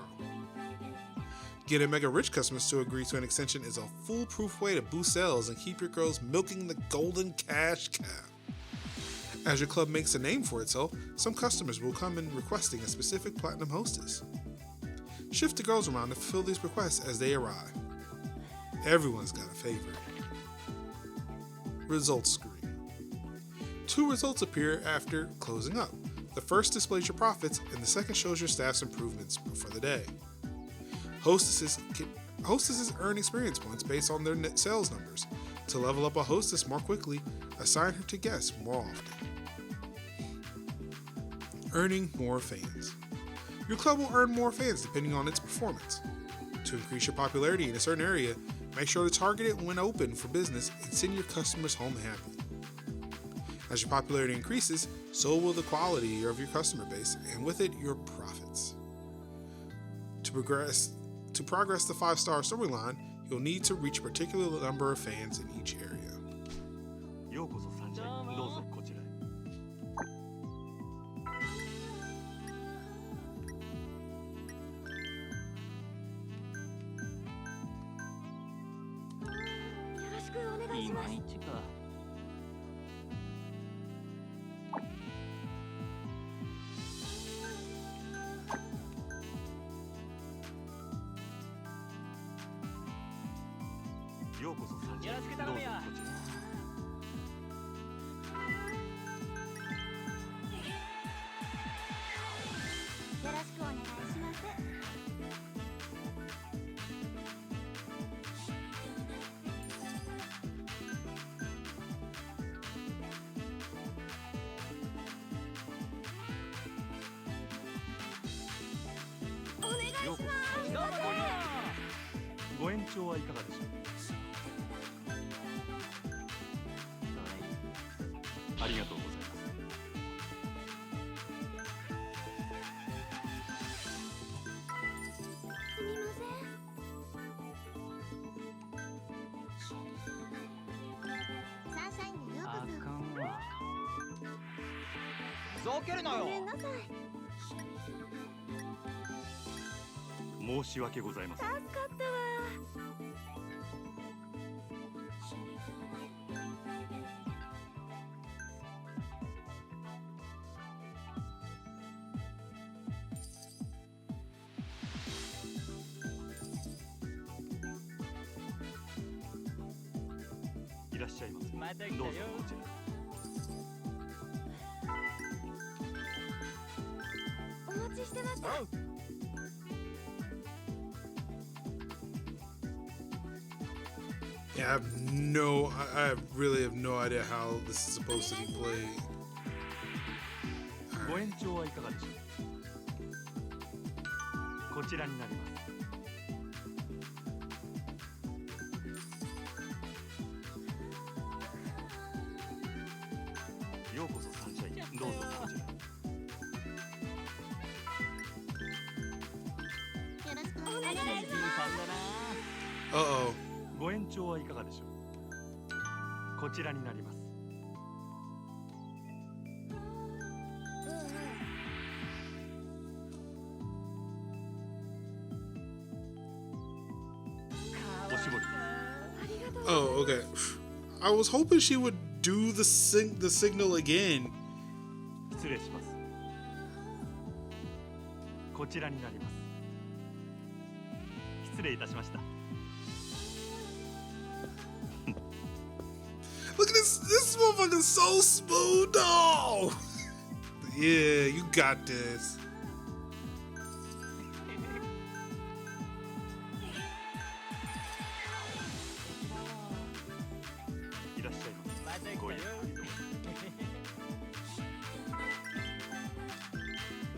Getting mega rich customers to agree to an extension is a foolproof way to boost sales and keep your girls milking the golden cash cow. As your club makes a name for itself, some customers will come in requesting a specific platinum hostess. Shift the girls around to fulfill these requests as they arrive. Everyone's got a favorite. Results screen. 2 results appear after closing up. The first displays your profits, and the second shows your staff's improvements for the day. Hostesses earn experience points based on their net sales numbers. To level up a hostess more quickly, assign her to guests more often. Earning more fans. Your club will earn more fans depending on its performance. To increase your popularity in a certain area, make sure to target it when open for business and send your customers home happy. As your popularity increases, so will the quality of your customer base, and with it, your profits. To progress the 5-star storyline, you'll need to reach a particular number of fans in each area. ようこそサンシャイン、どうぞこちらへ。よろしくお願いします。いまいちか。ようこそサンシャイン、どうぞこちらへ。よろしくお願いします。お願いします。ようこそサンシャイン、ご延長はいかがでしょう。ありがとうございます。すみません。サンシャインでようこそ。あかんわ。ふざけるなよ。ごめんなさい。申し訳ございません。助かったわ。いらっしゃいませ。また来たよ。どうぞこちらへ。お待ちしてました。Yeah, I really have no idea how this is supposed to be played. ご延長はいかがでしょう。こちらになります。ようこそサンシャイン、どうぞこちらへ。よろしくお願いします。Uh-oh. ご延長はいかがでしょう。こちらになります。I was hoping she would do the signal again. 失礼します。こちらになります。失礼いたしました。 Look at this. This motherfucker's so smooth, though. Yeah, you got this. いらっしゃいませ。ごゆっくりと。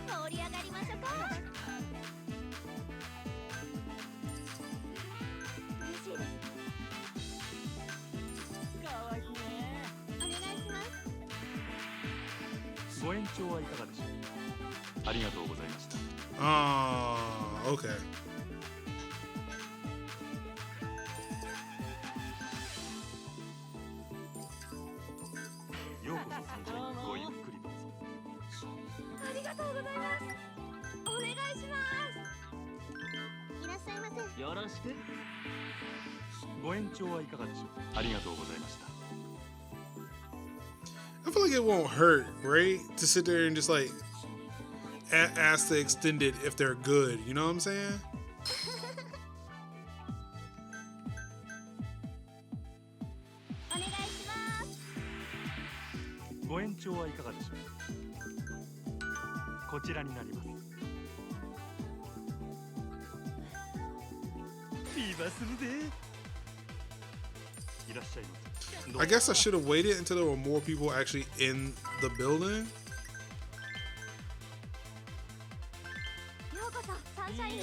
盛り上がりましょうか。嬉しいです。かわいいね。お願いします。ご延長はいかがでしょう。ありがとうございました。 Okay. ようこそ参加にごゆっくりどうぞ。ありがとうございます。お願いします。いらっしゃいませ。よろしく。ご延長はいかがでしょう。ありがとうございました。 I feel like it won't hurt, right? To sit there and just like ask to extend it if they're good. You know what I'm saying? お願いします。ご延長はいかがでしょう。こちらになります。ビバするで。いらっしゃいませ。 I guess I should have waited until there were more people actually in the building. ようこそサンシャインへ。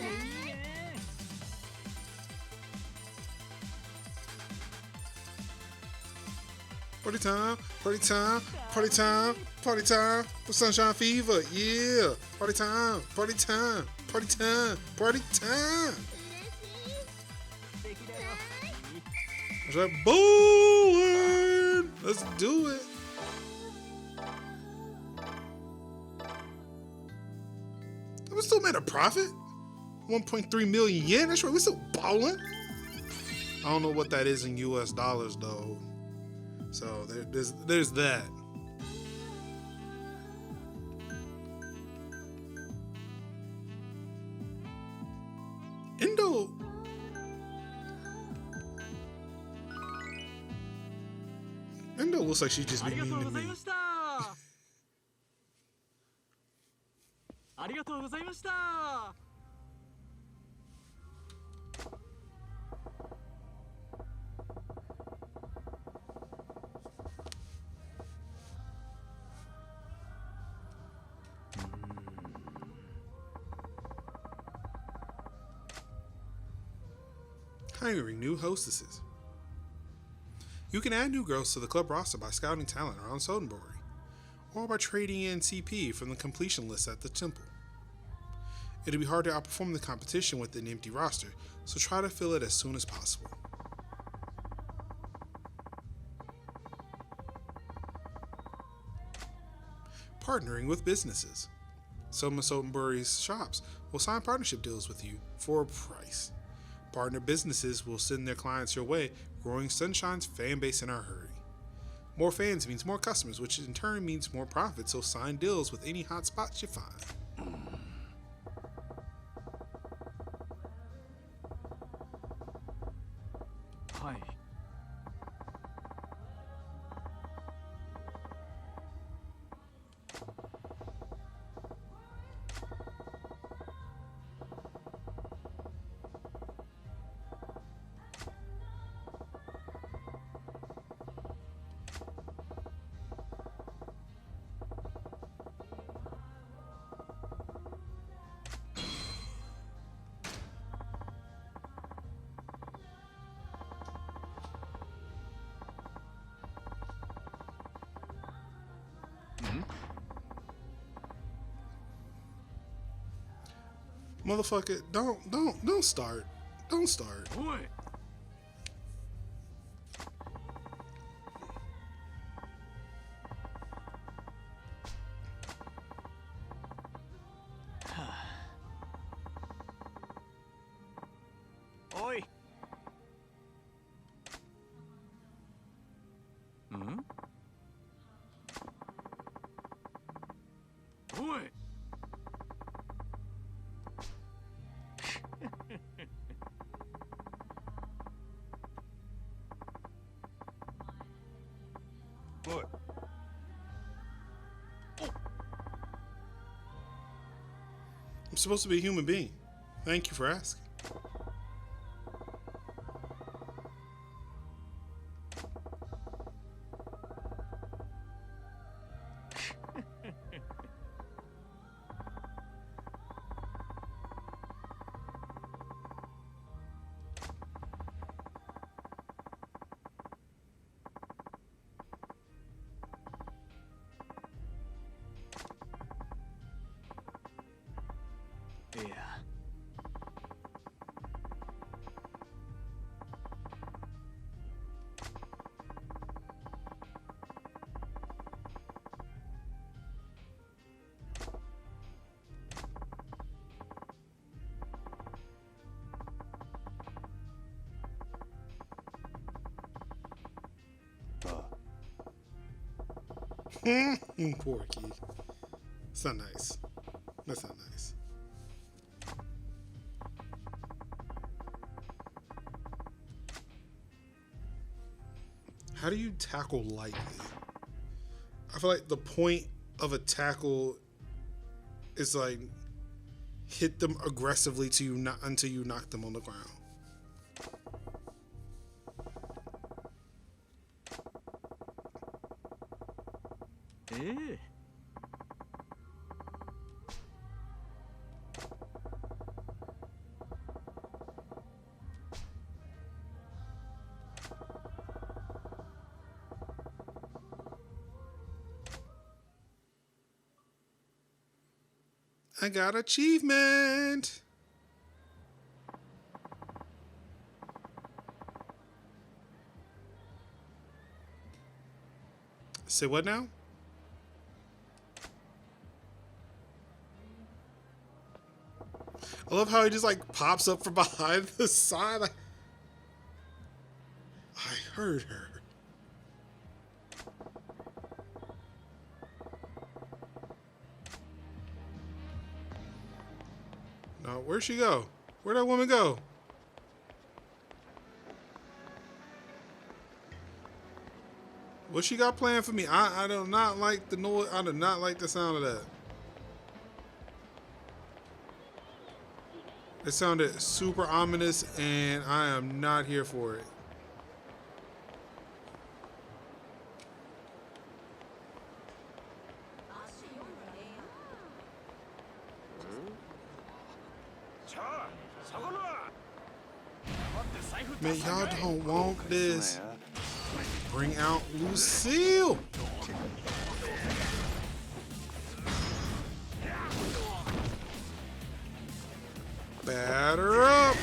Party time, party time, party time, party time with Sunshine Fever. Yeah, party time, party time, party time, party time. I was like, booing. Let's do it. We still made a profit. 1.3 million yen. That's right. We're still balling. I don't know what that is in US dollars though. So there's that. Endo looks like she just be mean to me. ありがとうございました。 Hiring new hostesses. You can add new girls to the club roster by scouting talent around Sotenbori, or by trading in CP from the completion list at the temple. It'll be hard to outperform the competition with an empty roster, so try to fill it as soon as possible. Partnering with businesses. Some of Sotenbori's shops will sign partnership deals with you for a price. Partner businesses will send their clients your way, growing Sunshine's fan base in a hurry. More fans means more customers, which in turn means more profit, so sign deals with any hot spots you find. Hi. Motherfucker, don't start. Don't start. おい。 おい。おい おい I'm supposed to be a human being. Thank you for asking. Yeah. Poor key. It's not nice. That's not nice. How do you tackle lightly? I feel like the point of a tackle is like hit them aggressively to you not until you knock them on the ground. I got achievement. Say what now? I love how he just like pops up from behind the side. Like, I heard her. No, where'd she go? Where'd that woman go? What she got planned for me? I do not like the noise. I do not like the sound of that. It sounded super ominous, and I am not here for it. Man, y'all don't want this. Bring out Lucille. Batter up.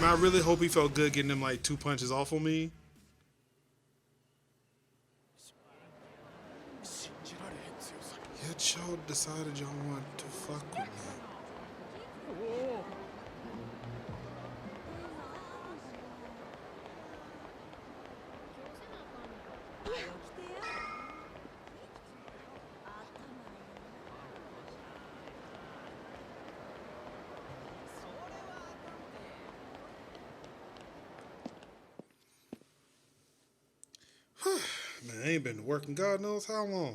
I really hope he felt good getting them like 2 punches off on me. Yet y'all decided y'all want to fuck with me. Man, I ain't been working God knows how long.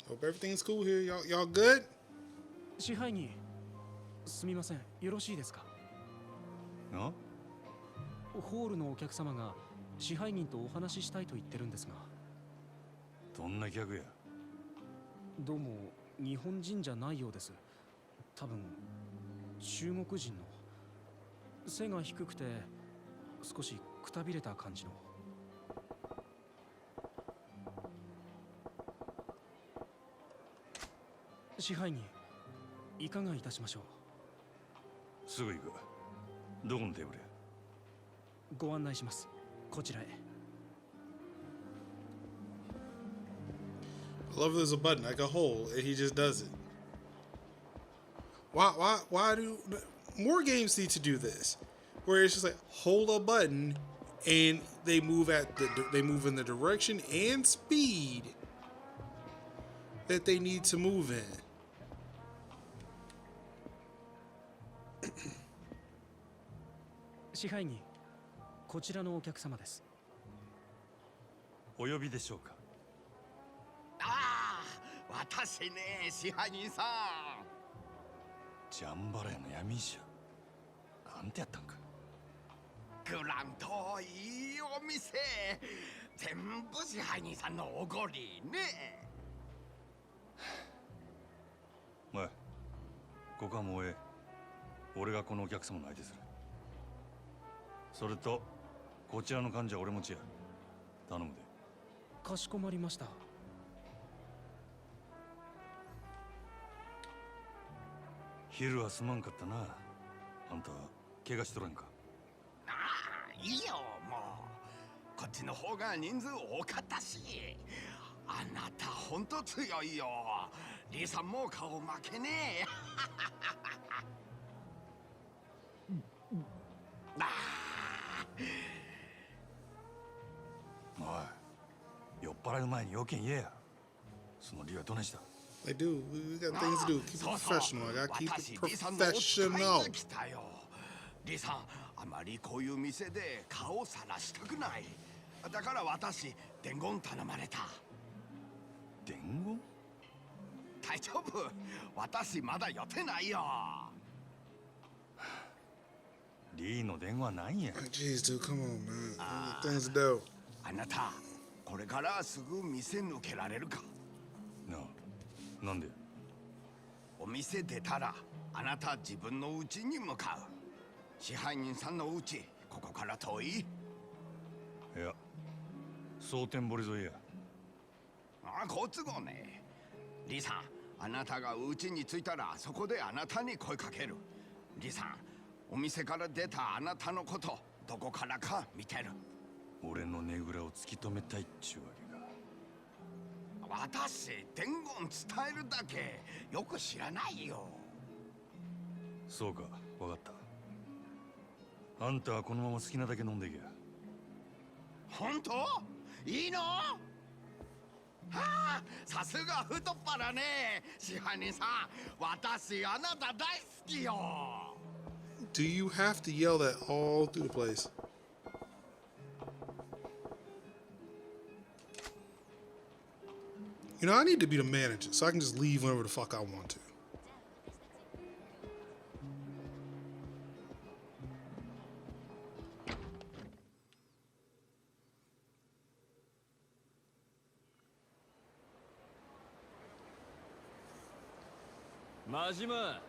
Hope everything's cool here. Y'all good? 支配人、すみません、よろしいですか？あ？ホールのお客様が支配人とお話ししたいと言ってるんですが。どんな客や？どうも日本人じゃないようです。多分中国人の。背が低くて少しくたびれた感じの。支配人、いかがいたしましょう。すぐ行く。どこのテーブルや。ご案内します。こちらへ。I love there's a button like a hole and he just does it. Why do more games need to do this? Where it's just like hold a button and they move in the direction and speed that they need to move in. 支配人、こちらのお客様です。お呼びでしょうか。ああ、私ね、支配人さん。ジャンバラヤの闇医者。なんてやったんか。グランといいお店。全部支配人さんのおごりね。おい、ここはもうええ。俺がこのお客様の相手する。それと、こちらの患者は俺持ちや。頼むで。かしこまりました。昼はすまんかったな。あんた、怪我しとらんか。ああ、いいよ、もう。こっちの方が人数多かったし。あなた、ほんと強いよ。リーさんも顔負けねえ。おい、酔っ払う前に要件言えや。その理由はどないした？ I do. We got things to do. Keep it professional. I gotta keep it professional. リさん、あまりこういう店で顔をさらしたくない。だから私、伝言頼まれた。伝言？大丈夫。私まだ予定ないよ。リーの電話なんや。Jeez, dude, come on, man. Things to do. あなた、これからすぐ店抜けられるか？なんで？お店出たら、あなた自分の家に向かう。支配人さんの家、ここから遠い？いや、蒼天堀沿いや。あ、好都合ね。リーさん、あなたが家に着いたら、そこであなたに声かける。リーさん、お店から出たあなたのこと、どこからか見てる。俺のねぐらを突き止めたいっちゅうわけか。私、伝言伝えるだけよく知らないよ。そうか、わかった。あんたはこのまま好きなだけ飲んでいけや。本当？いいの？はあ、さすが太っ腹ね。支配人さん、私あなた大好きよ。Do you have to yell that all through the place? You know, I need to be the manager, so I can just leave whenever the fuck I want to. Majima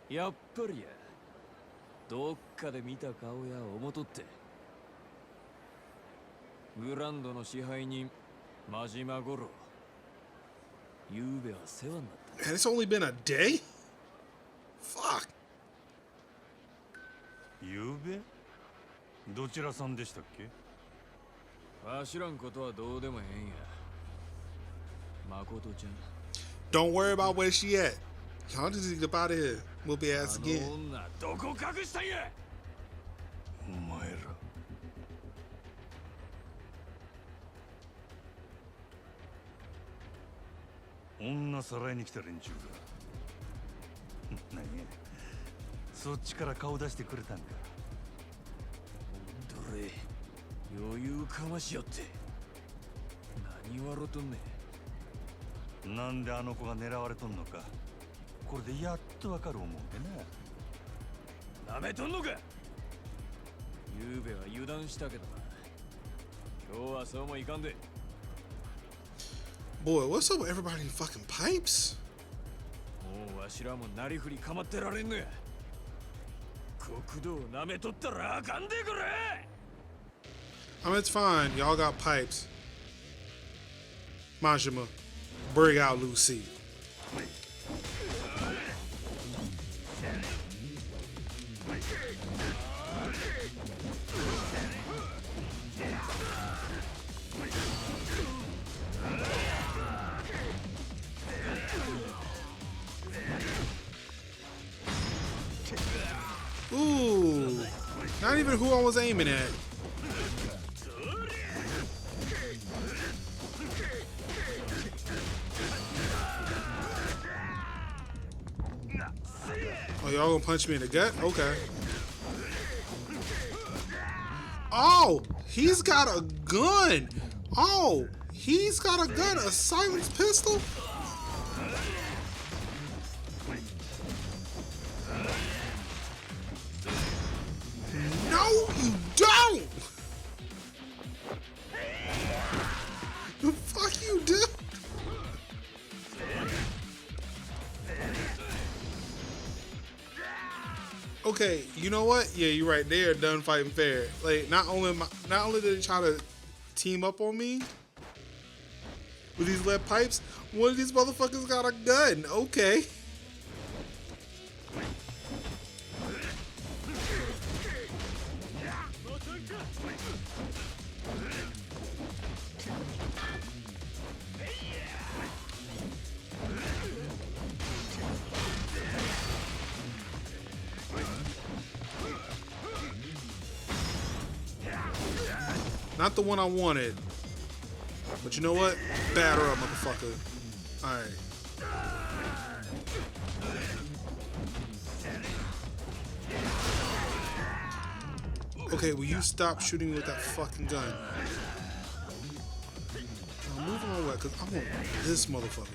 やっぱりや。どっかで見た顔や思とって。グランドの支配人、真島五郎。ゆうべは世話になった。Man, it's only been a day? Fuck. ゆうべ？どちらさんでしたっけ？わしらんことはどうでもええんや。誠ちゃん。Don't worry about where she at. Y'all just get up out of here. We'll be ass again. あの女、どこ隠したんや。お前ら。女さらいに来た連中だ。何や、そっちから顔出してくれたんか。どれ、余裕かましよって。何笑とんねん。なんであの子が狙われとんのか、これでやっとわかる思うてな。なめとんのか。ゆうべは油断したけどな。今日はそうもいかんで。Boy, what's up with everybody in fucking pipes? もうわしらもなりふり構ってられんのや。国道をなめとったらあかんでくれ。I mean, it's fine. Y'all got pipes. Majima, bring out Lucy. Ooh. Not even who I was aiming at. Oh, y'all gonna punch me in the gut? Okay. Oh, he's got a gun. Oh, he's got a gun. A silenced pistol? No, you don't. The fuck you do? Okay, you know what? Yeah, you're right. They are done fighting fair. Like, not only did they try to team up on me with these lead pipes, one of these motherfuckers got a gun. Okay. Not the one I wanted. But you know what? Batter up, motherfucker. Alright. Okay, will you stop shooting me with that fucking gun? Now move on away, because I want this motherfucker.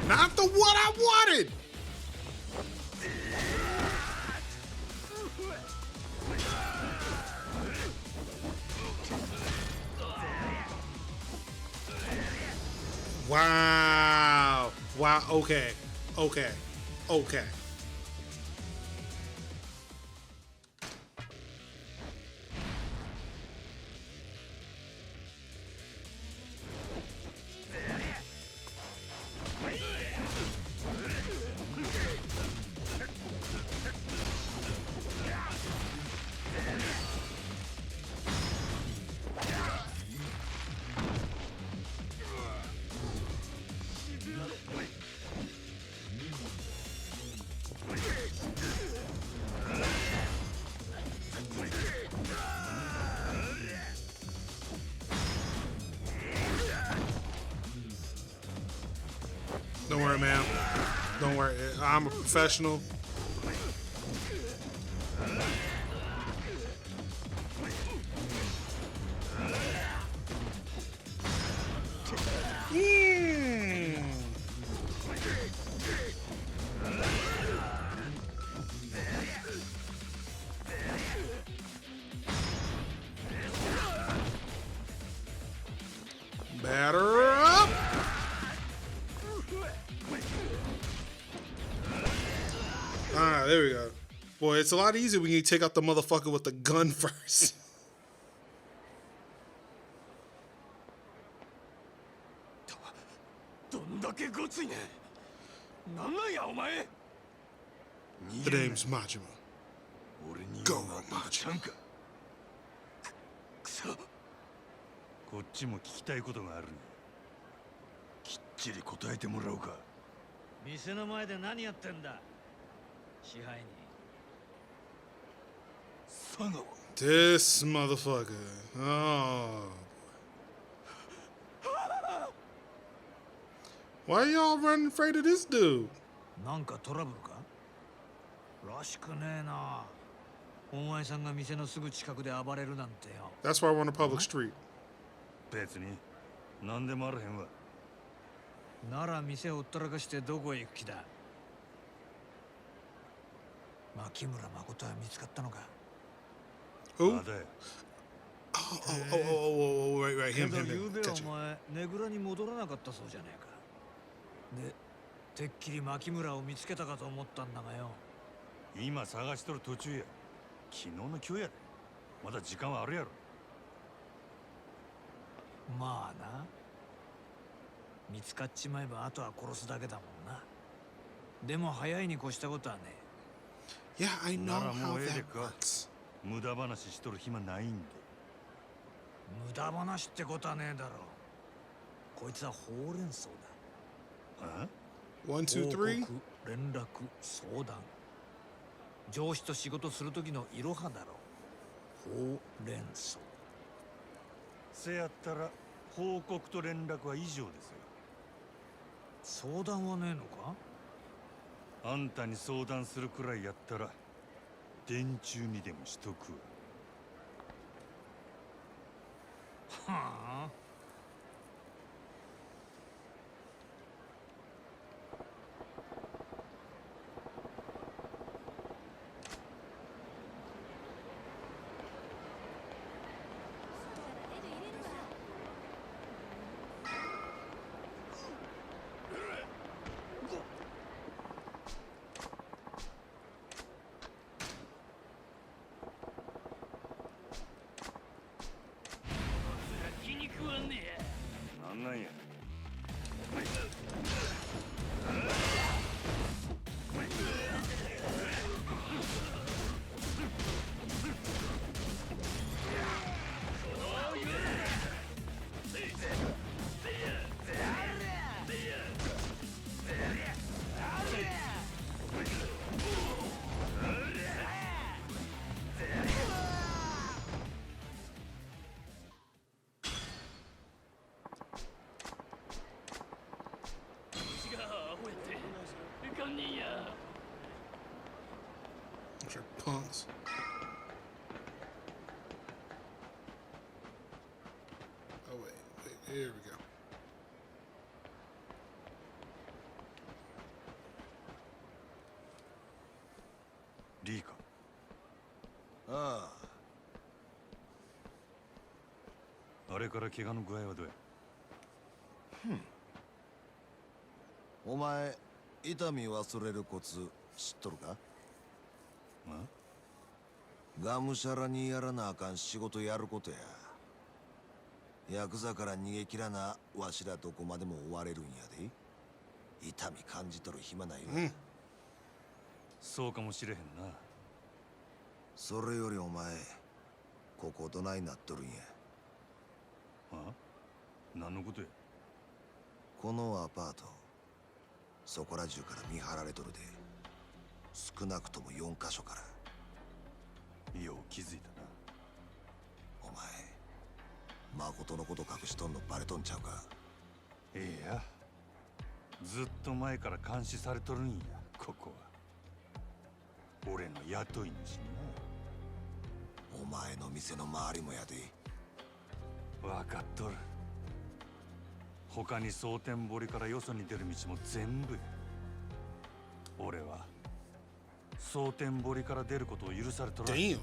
Not the one I wanted! Wow. Wow. Okay. Okay. Okay. Don't worry, man. Don't worry. I'm a professional. Batter up. Ah, there we go. Boy, it's a lot easier when you take out the motherfucker with the gun first. どんだけごついね。なんなんやお前。 The name's Majima. 俺に Go, ちゃんか。くそ。こっちも聞きたいことがある。きっちり答えてもらおうか。店の前で何やってんだ。支配人。 佐川。 This motherfucker. Oh. Why y'all running afraid of this dude? なんかトラブルか。らしくねえな。お前さんが店のすぐ近くで暴れるなんてよ。 That's why we're on a public street. 別に何でもあらへんわ。なら店をほったらかしてどこへ行く気だ。牧村誠は見つかったのか。 Who? まだや。 Oh, right, け him, ど him, ゆう him. べ Gotcha. お前ねぐらに戻らなかったそうじゃねえか。で、てっきり牧村を見つけたかと思ったんだがよ。今探しとる途中や。昨日の今日やで。まだ時間はあるやろ。まあな。見つかっちまえばあとは殺すだけだもんな。でも早いに越したことはねえ。Yeah, I know なら how もうええ that でか。 works. 無駄話しとる暇ないんで。無駄話ってことはねえだろ。こいつはほうれん草だ。あ One, two, 報 three. 告、連絡、相談。上司と仕事する時のいろはだろ。ほうれん草。せやったら報告と連絡は以上ですよ。相談はねえのか。あんたに相談するくらいやったら電柱にでもしとくわ。はあ。なんなんや。Those are punks. Oh wait, here we go. リーか。ああれから怪我の具合はどうや。あ、お前痛み忘れるコツ知っとるか。がむしゃらにやらなあかん仕事やることや。ヤクザから逃げ切らなわしらどこまでも追われるんやで。痛み感じとる暇ないわ、そうかもしれへんな。それよりお前ここどないなっとるんや。あ、何のことや。このアパートそこら中から見張られとるで。少なくとも4カ所から。よう気づいたな。お前誠のこと隠しとんのバレとんちゃうか。ええや、ずっと前から監視されとるんや、ここは。俺の雇い主にお前の店の周りもやで。な。分かっとる。他に蒼天堀からよそに出る道も全部や。俺は蒼天堀から出ることを許されとらん。 Damn.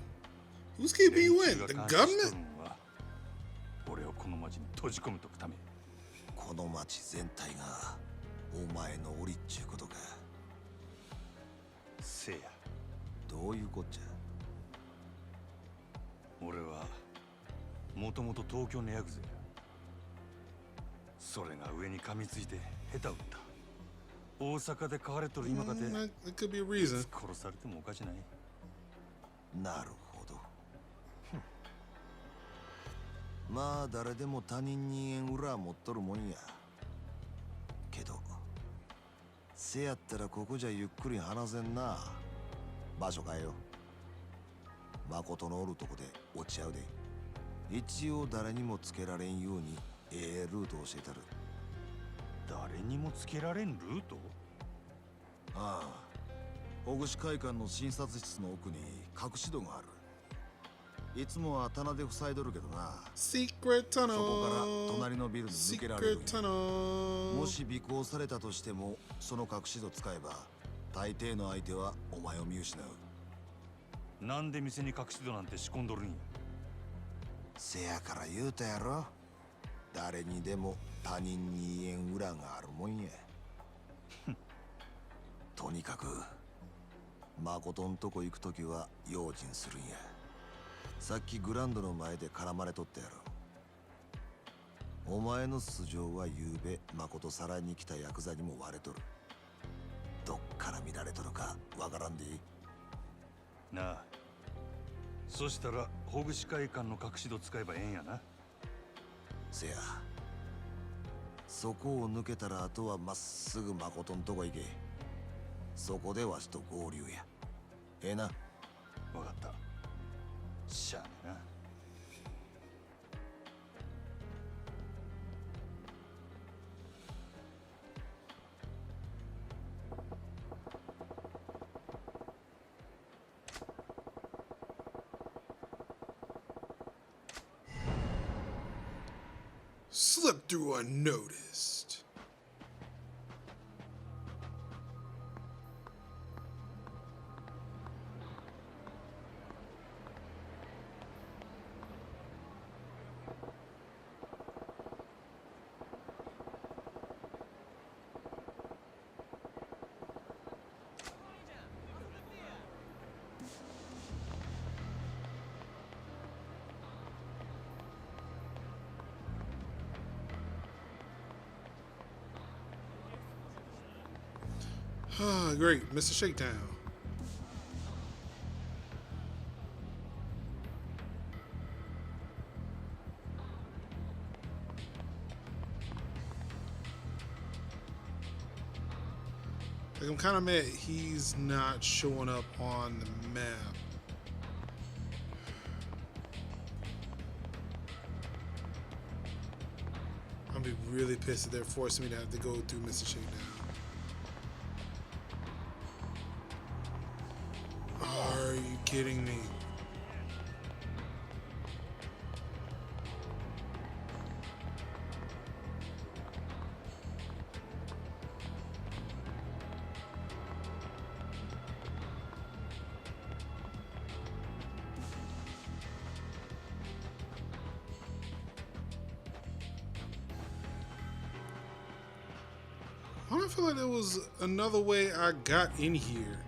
Who's keeping you in? 連 The 中が監視しと government? るんは俺をこの町に閉じ込めとくため。この町全体がお前の檻っちゅうことか。せや、どういうこっちゃ。俺はもともと東京のヤクザや。それが上に噛みついて下手打った。大阪で飼われとる今かて、 It could be a reason. 殺されてもおかしない。なるほど。まあ誰でも他人に縁裏持っとるもんや。けどせやったらここじゃゆっくり話せんな。場所変えよ。誠のおるとこで落ち合うで。一応誰にもつけられんようにルート教えたる。誰にもつけられんルート。ああ、保護司会館の診察室の奥に隠し戸がある。いつもは棚で塞いどるけどな。 Secret そこから tunnel. 隣のビルに抜けられるん Secret や。 tunnel. もし尾行されたとしてもその隠し戸使えば大抵の相手はお前を見失う。なんで店に隠し戸なんて仕込んどるんや。せやから言うたやろ。誰にでも他人に言えん裏があるもんや。とにかく誠んとこ行くときは用心するんや。さっきグランドの前で絡まれとったやろ。お前の素性はゆうべ誠さらいに来たヤクザにも割れとる。どっから見られとるかわからんでいい。なあ、そしたらほぐし会館の隠し戸使えばええんやな。せや、そこを抜けたらあとはまっすぐ誠んとこ行け。そこでわしと合流や。ええな。わかった。しゃあねえな。Slip through unnoticed. Ah, great, Mr. Shakedown. Like, I'm kind of mad he's not showing up on the map. I'm gonna be really pissed if they're forcing me to have to go through Mr. Shakedown. Are you kidding me? I don't feel like there was another way I got in here.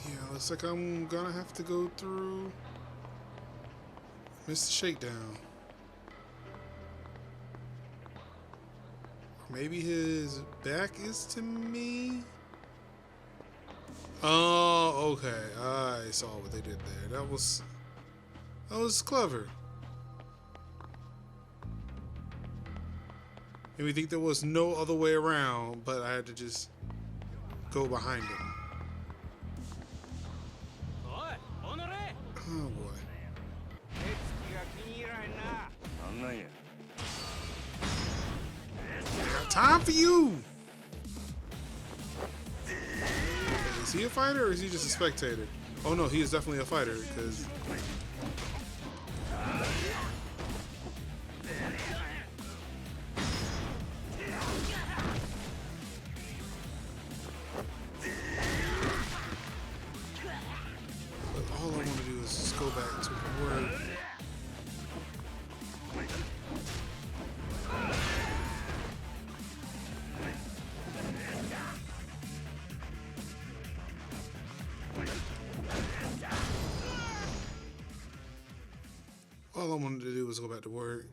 Yeah, looks like I'm gonna have to go through Mr. Shakedown. Or maybe his back is to me? Oh, okay. I saw what they did there. That was clever. And we think there was no other way around, but I had to just go behind him. Oh boy. I got time for you! Is he a fighter or is he just a spectator? Oh no, he is definitely a fighter, because all I want to do is just go back to where all I wanted to do was go back to work.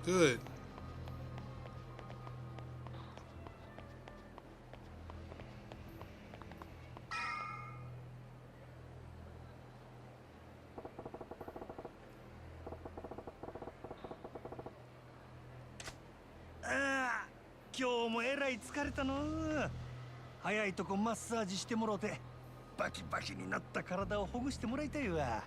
Good.今日もえらい疲れたの。早いとこマッサージしてもろてバキバキになった体をほぐしてもらいたいわ。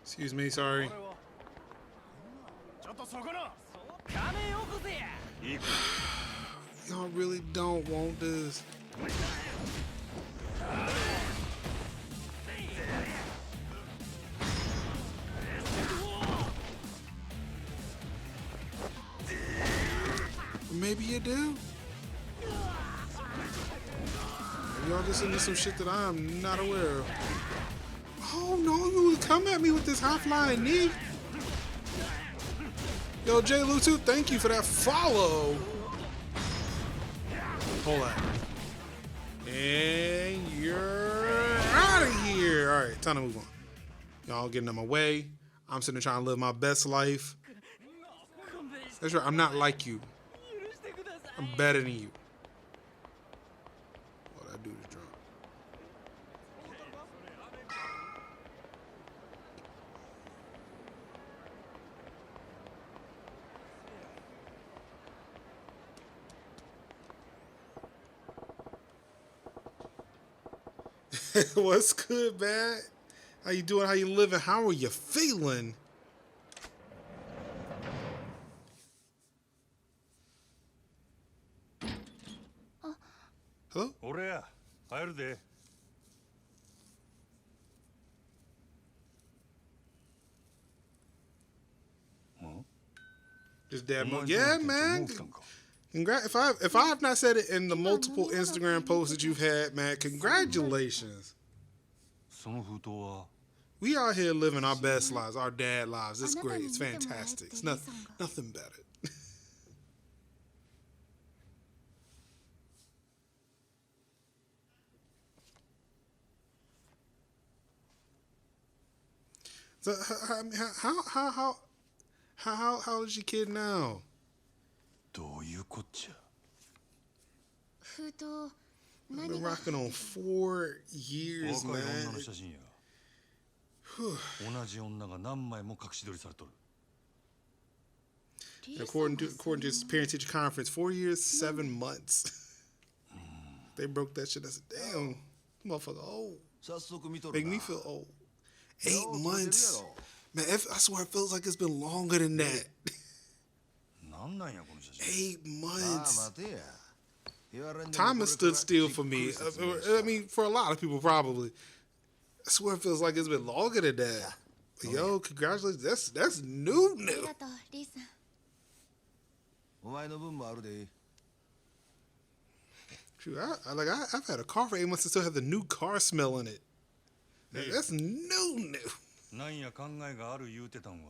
Excuse me, sorry. ちょっとそこの Y'all really don't want this. Maybe you do. Y'all just into some shit that I'm not aware of. Oh no, you would come at me with this high flying knee. Yo, J. Lutu, thank you for that follow. Hold on. And you're out of here. All right, time to move on. Y'all getting in my way. I'm sitting there trying to live my best life. That's right, I'm not like you. I'm better than you. What I do is drunk. What's good, man? How you doing? How you living? How are you feeling? Hello? 俺や帰るで。 Just dad mode. Yeah, man. Congrats. If I have not said it in the multiple Instagram posts that you've had, man, congratulations. その封筒は We out here living our best lives, our dad lives. It's great. It's fantastic. It's nothing better. So how old is your kid now? どういうこっちゃ。 封筒 I've been rocking on 4 years, 若い man. 女の写真や。同じ女が何枚も隠し撮りされとる。 According to his parent teacher conference, 4 years, 7 months. They broke that shit. I said, damn, motherfucker old. 早速見とる Make な me feel old. 8 months. Man, I swear it feels like it's been longer than that. なんなんやこの写真。 8 まあ months. 待てや言われんでも Time これ has から stood still じっ for く me. り説明した I mean, for a lot of people, probably. I swear it feels like it's been longer than that. But yo, congratulations. That's new. ありがとうリーさんお前の分もあるで Shoot, I've had a car for 8 months and still have the new car smell in it. That's new. なんや考えがある言うてたんは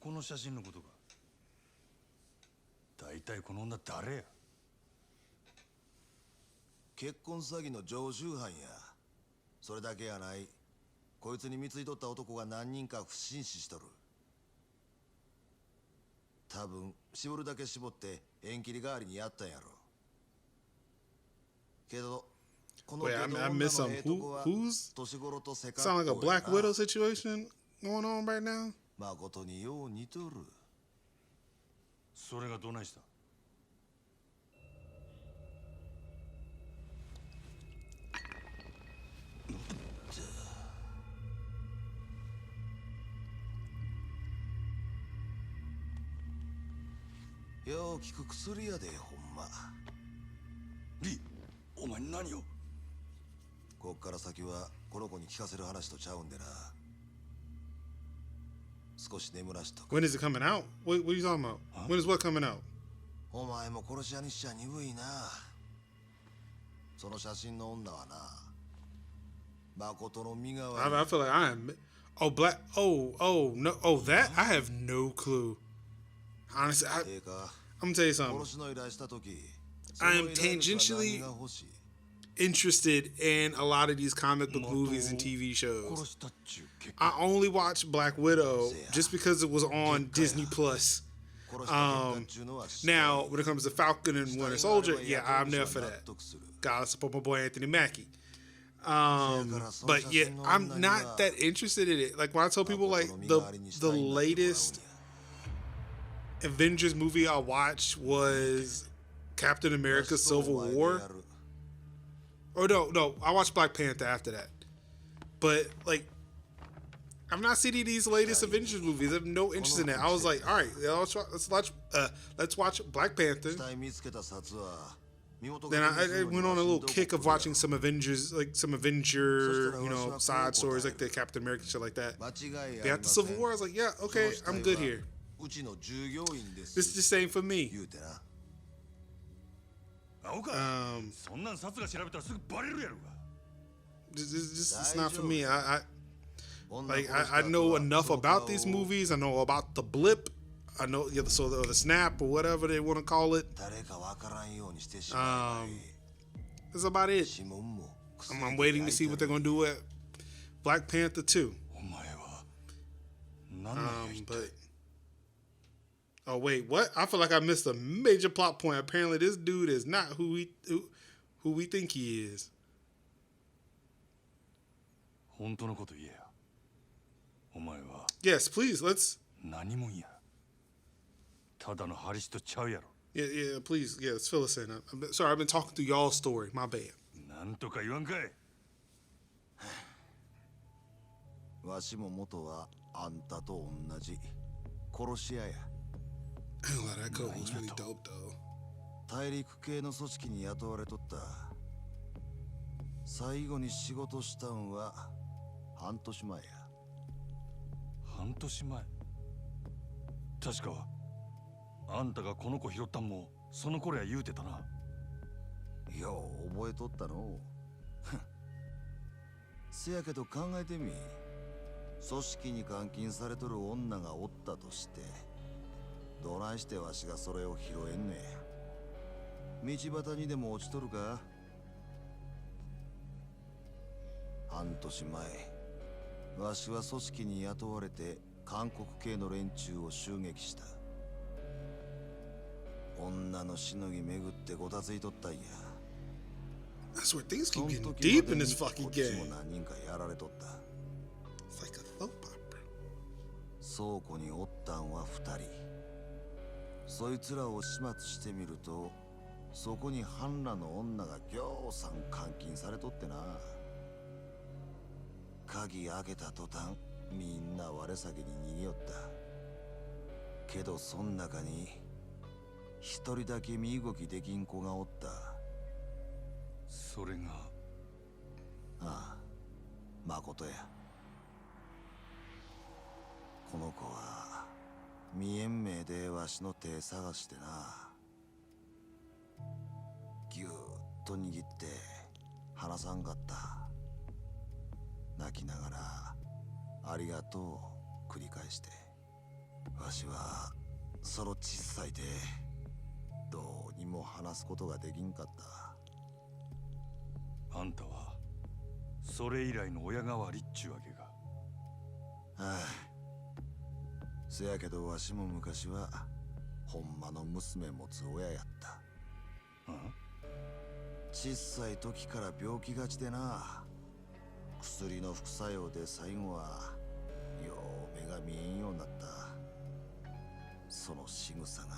この写真のことか。大体この女誰や。結婚詐欺の常習犯やそれだけやないこいつに貢いとった男が何人か不審死しとる多分絞るだけ絞って縁切り代わりにやったんやろけどこの Wait, ゲド I 女 missed の something. ええとこは Who's 年頃とせか sound like a っこうや Black な Widow situation going on right now? 誠によう似とるそれがどないした。よう効く薬やでほんまリ、お前何を。こっから先はこの子に聞かせる話とちゃうんでな少し眠らしとく When is it coming out? What are you talking about? When is what coming out? お前も殺し屋にしちゃ鈍いなその写真の女はな誠の身代わ I feel like I am. Oh, black. Oh, no. Oh, that? I have no clue. Honestly, りええか I'm gonna tell you something. 殺しの依頼した時 I am その依頼主は tangentially 何が欲しい interested in a lot of these comic book movies and TV 殺 shows. したっちゅう結 I only watched Black Widow just because it was on Disney Plus. 殺した結果っちゅうのは知ってる Now, when it comes to Falcon and Winter Soldier, yeah, I'm there for 納 that. 得する Gotta support my boy Anthony Mackie. But yeah, I'm not that interested in it. Like when I tell people like the latest Avengers movie I watched was Captain America Civil War. Or no, I watched Black Panther after that. But like I've not seen these latest Avengers movies. I have no interest in that. I was like, all right, let's watch Black Panther. 死体見つけた札は身元 Then が I went on a little kick of watching some Avengers, like some Avenger, side stories like the Captain America shit like that. 間違い But あ after りません Civil War, I was like, yeah, okay, I'm good here. うちの従業員です This is the same for me. 言うてな青か、そんなん札が調べたらすぐバレるやろが。 This is not for me. I know enough about these movies. I know about the blip. I know or the snap or whatever they want to call it. 誰かわからんようにしてしまえばいい That's about it. 指紋も I'm waiting to see what they're gonna do at Black Panther 2. お前は何なんや一体。 But oh wait, what? I feel like I missed a major plot point. Apparently, this dude is not who we think he is. 本当のこと言えや。お前は Yes, please. Let's. 何もんや。ただのハリスとちゃうやろ。 Yeah, please. Yeah, let's fill us in. Sorry, I've been talking through y'all's story. My bad. なんとか言わんかい。わしも元はあんたと同じ殺し屋や That code was really dope, though. 大陸系の組織に雇われとった最後に仕事したんは半年前や半年前。確かあんたがこの子拾ったんもその頃や言うてたな。よう覚えとったのせやけど考えてみ組織に監禁されとる女がおったとしてどないしてわしがそれを拾えんねや道端にでも落ちとるか半年前わしは組織に雇われて韓国系の連中を襲撃した女のしのぎ巡ってごたついとったんや I swear things そ keep ん getting 時 deep ま in で this にこ fucking っちも game. 何人かやられとった It's like a soap opera. 倉庫におったんは2人そいつらを始末してみるとそこに半裸の女がぎょうさん監禁されとってな鍵開けた途端みんな我先に逃げよったけどそん中に一人だけ身動きできん子がおったそれがああ誠やこの子は見えん目でわしの手探してなぎゅーっと握って離さんかった泣きながらありがとう繰り返してわしはその小さい手どうにも話すことができんかったあんたはそれ以来の親代わりっちゅうわけか。ああせやけどわしも昔はほんまの娘持つ親やった小さい時から病気がちでな薬の副作用で最後はよう目が見えんようになったその仕草が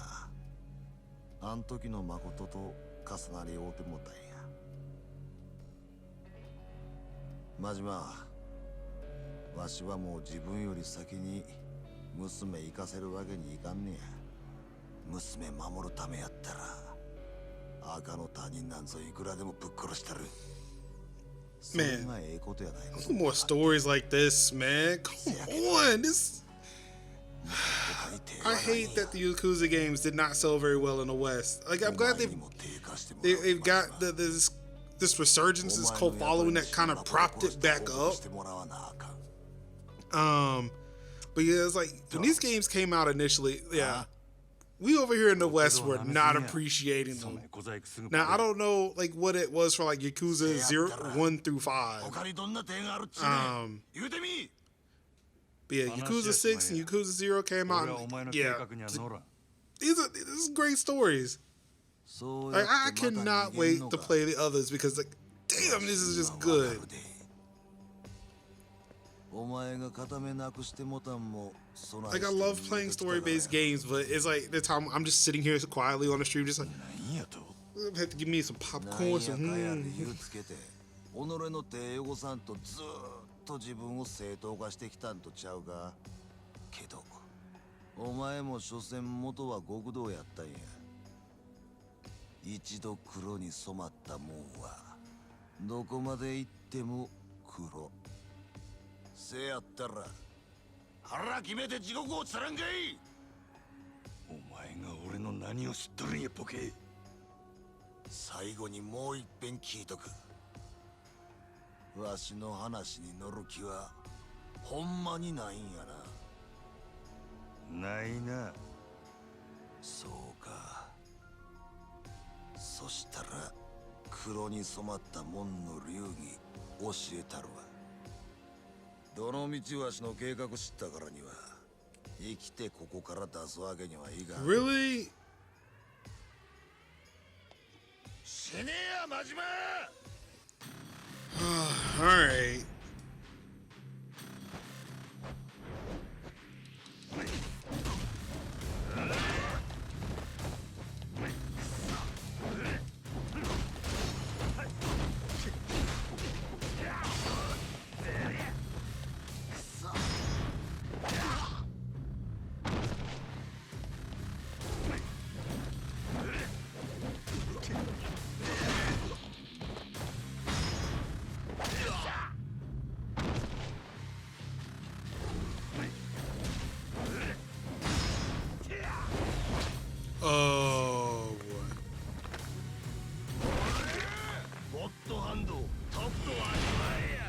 あん時の誠と重なり合うてもたんや真島わしはもう自分より先に娘行かせるわけにいかんねや娘守るためやったら赤の他人なんぞいくらでもぶっ殺したる Man, それがええことやないこと some more stories like this, man. Come on, this. I hate that the Yakuza games did not sell very well in the West. Like, I'm glad they've got this resurgence, this cult following that kind of propped it back up. But yeah, it's like when these games came out initially, yeah, we over here in the West were not appreciating them. Now I don't know like what it was for like Yakuza 1 through 5. But yeah, Yakuza 6 and Yakuza 0 came out. And, yeah, these are great stories. Like, I cannot wait to play the others because like, damn, this is just good. Like I love playing story-based games, but it's like the time I'm just sitting here quietly on the stream, just like have to give me some popcorn, some. と自分を正当化してきたんとちゃうか。けどお前も所詮元は極道やったんや。一度黒に染まったもんはどこまで行っても黒。せやったら腹決めて地獄をつらんかい。お前が俺の何を知っとるんやボケ。最後にもう一遍聞いとく。わしの話に乗る気はほんまにないんやな。ないな。そうか。そしたら黒に染まった門の流儀教えたるわ。どの道わしの計画知ったからには生きてここから出すわけにはいかん。 Really? 死ねや真島。Alright. Oh boy. ゴッドハンドトップを味わえや。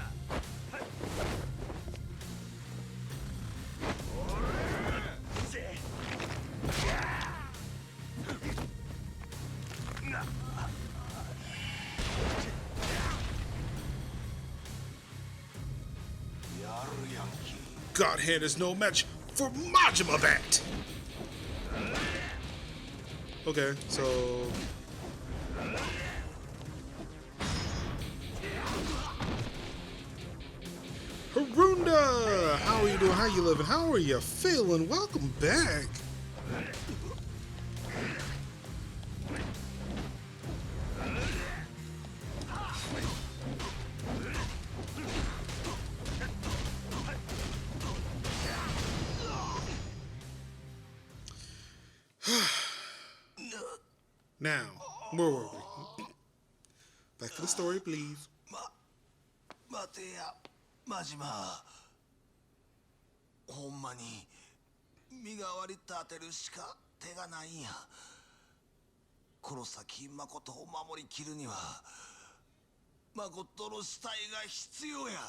God hand is no match for Majima Bat. Okay, so Harunda, how are you doing? How you living? How are you feeling? Welcome back. Now, where were we? Back to the story, please. 待てや真島。ほんまに身代わり立てるしか手がないんや。黒崎誠を守りきるには誠の死体が必要や。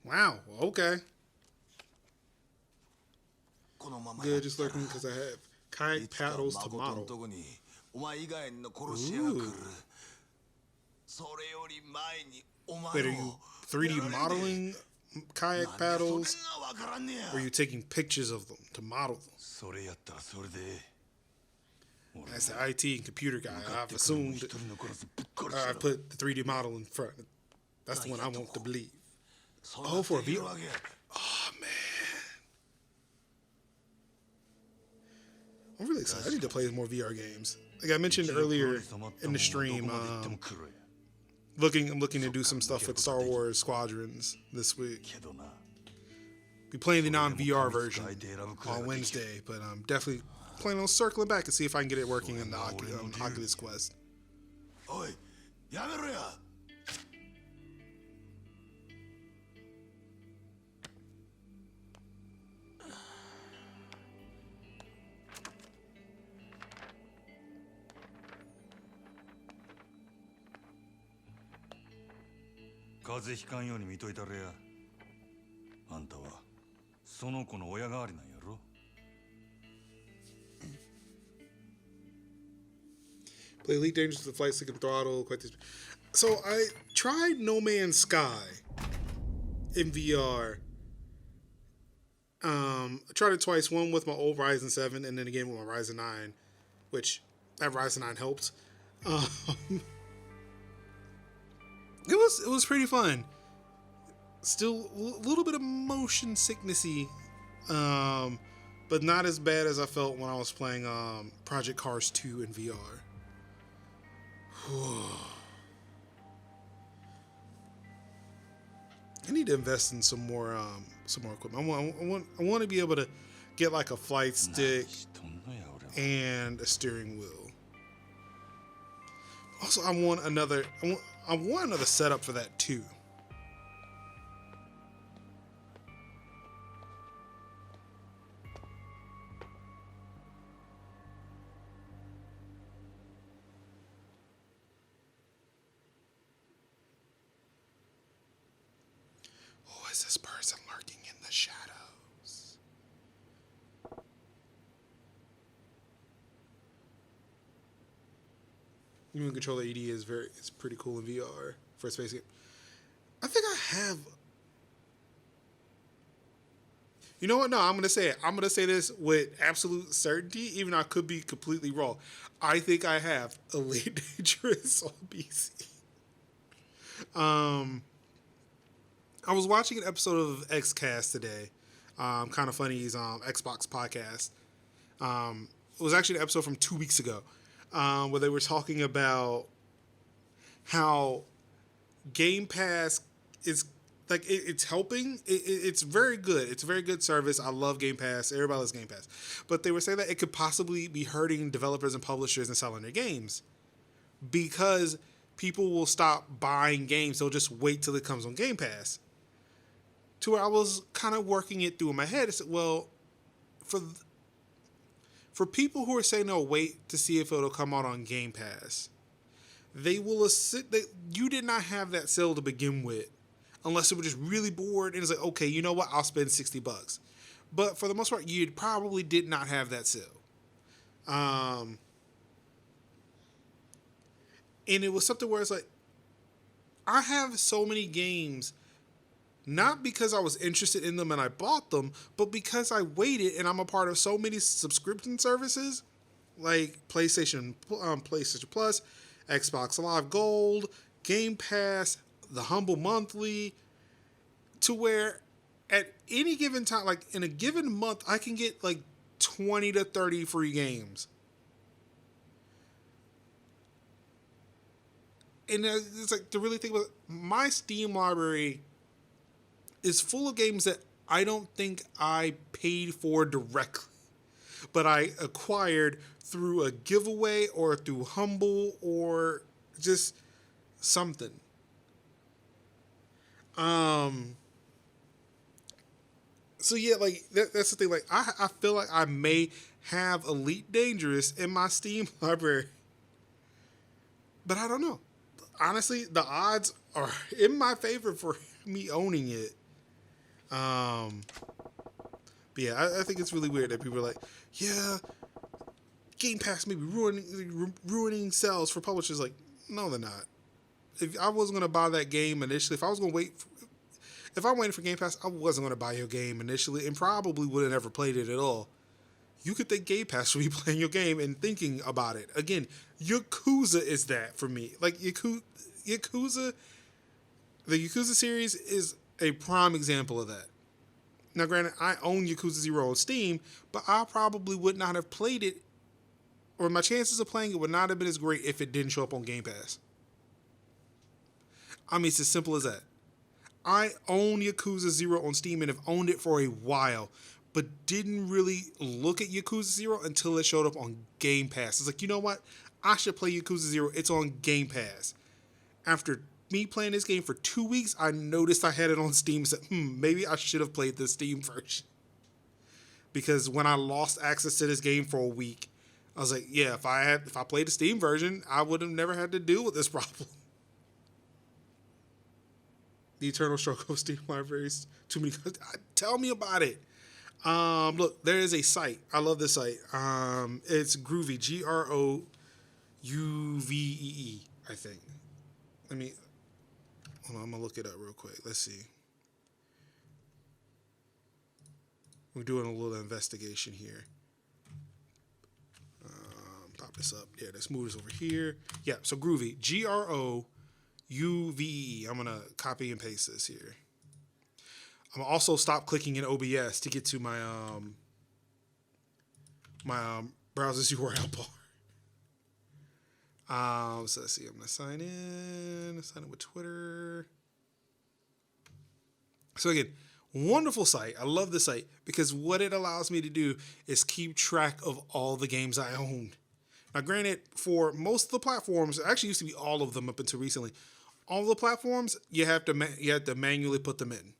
Wow, okay. このまま Good, just lurking because I have kayak paddles to 誠の model. とこにお前以外の殺し屋が来る。それより前にお前 Wait, are you 3D modeling kayak paddles? Or are you taking pictures of them to model them? それやったらそれで。 As the IT and computer guy, I've assumed I put the 3D model in front. That's the one I want to believe. Oh, for a VR? Oh, man. I'm really excited. I need to play more VR games. Like I mentioned earlier in the stream, I'm looking to do some stuff with Star Wars Squadrons this week. Be playing the non-VR version on Wednesday, but I'm definitely planning on circling back and see if I can get it working in the Oculus Quest. おい、やめろや。風邪ひかんように見といたれや。あんたはその子の親代わりなんやろ。Play Elite Dangerous with the flight stick and throttle. Quite this. So I tried No Man's Sky in VR. I tried it twice. One with my old Ryzen 7, and then again with my Ryzen 9, which that Ryzen 9 helped. It was pretty fun. Still a little bit of motion sicknessy, but not as bad as I felt when I was playing Project Cars 2 in VR. I need to invest in some more equipment. I want to be able to get like a flight stick and a steering wheel. Also, I want another setup for that too. Who is this person lurking in the shadows? Human controller ED it's pretty cool in VR for a space game. I think I have. You know what? No, I'm gonna say it. I'm gonna say this with absolute certainty, even though I could be completely wrong. I think I have Elite Dangerous on PC. I was watching an episode of XCast today. Kind of funny's Xbox podcast. It was actually an episode from 2 weeks ago, where they were talking about how Game Pass is like it's helping. It's very good. It's a very good service. I love Game Pass. Everybody loves Game Pass. But they were saying that it could possibly be hurting developers and publishers and selling their games because people will stop buying games. They'll just wait till it comes on Game Pass. To where I was kind of working it through in my head. I said, well, for people who are saying they'll wait to see if it'll come out on Game Pass, they will you did not have that sale to begin with, unless they were just really bored and it's like, okay, you know what, I'll spend $60. But for the most part, you probably did not have that sale. And it was something where it's like, I have so many games, not because I was interested in them and I bought them, but because I waited and I'm a part of so many subscription services like PlayStation Plus, Xbox Live Gold, Game Pass, the Humble Monthly, to where at any given time, like in a given month, I can get like 20 to 30 free games. And it's like to really think about it, my Steam library is full of games that I don't think I paid for directly, but I acquired through a giveaway or through Humble or just something. So yeah, like that's the thing. Like I feel like I may have Elite Dangerous in my Steam library, but I don't know. Honestly, the odds are in my favor for me owning it. But yeah, I think it's really weird that people are like, yeah, Game Pass may be ruining sales for publishers. Like, no, they're not. If I wasn't going to buy that game initially, if I'm waiting for Game Pass, I wasn't going to buy your game initially and probably wouldn't have ever played it at all. You could thank Game Pass for me playing your game and thinking about it. Again, Yakuza is that for me. Like, Yakuza, the Yakuza series is a prime example of that. Now, granted, I own Yakuza 0 on Steam, but I probably would not have played it, or my chances of playing it would not have been as great if it didn't show up on Game Pass. I mean, it's as simple as that. I own Yakuza 0 on Steam and have owned it for a while, but didn't really look at Yakuza 0 until it showed up on Game Pass. It's like, you know what? I should play Yakuza 0. It's on Game Pass. After me playing this game for 2 weeks, I noticed I had it on Steam and said, maybe I should have played the Steam version. Because when I lost access to this game for a week, I was like, yeah, if I played the Steam version, I would have never had to deal with this problem. The eternal struggle of Steam libraries. Too many. Tell me about it. Look, there is a site. I love this site. It's Groovy. Grouvee, I think. Hold on, I'm gonna look it up real quick. Let's see. We're doing a little investigation here. Pop this up. Yeah, let's move this over here. Yeah, so Groovy. Grouvee. I'm going to copy and paste this here. I'm going to also stop clicking in OBS to get to my browser's URL bar. So let's see. I'm going to sign in with Twitter. So again, wonderful site. I love the site because what it allows me to do is keep track of all the games I own. Now, granted, for most of the platforms, it actually used to be all of them up until recently. All the platforms, you have to manually put them in.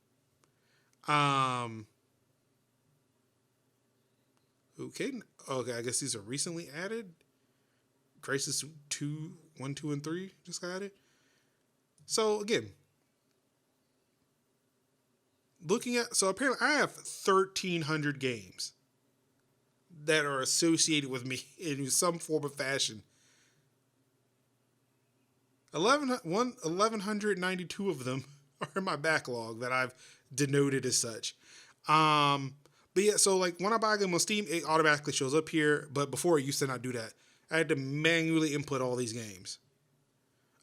Okay, I guess these are recently added. Crisis 2, 1, 2, and 3 just got added. So again, apparently I have 1,300 games that are associated with me in some form of fashion. 1,192 of them are in my backlog that I've denoted as such. But yeah, so like when I buy a game on Steam, it automatically shows up here. But before, it used to not do that. I had to manually input all these games.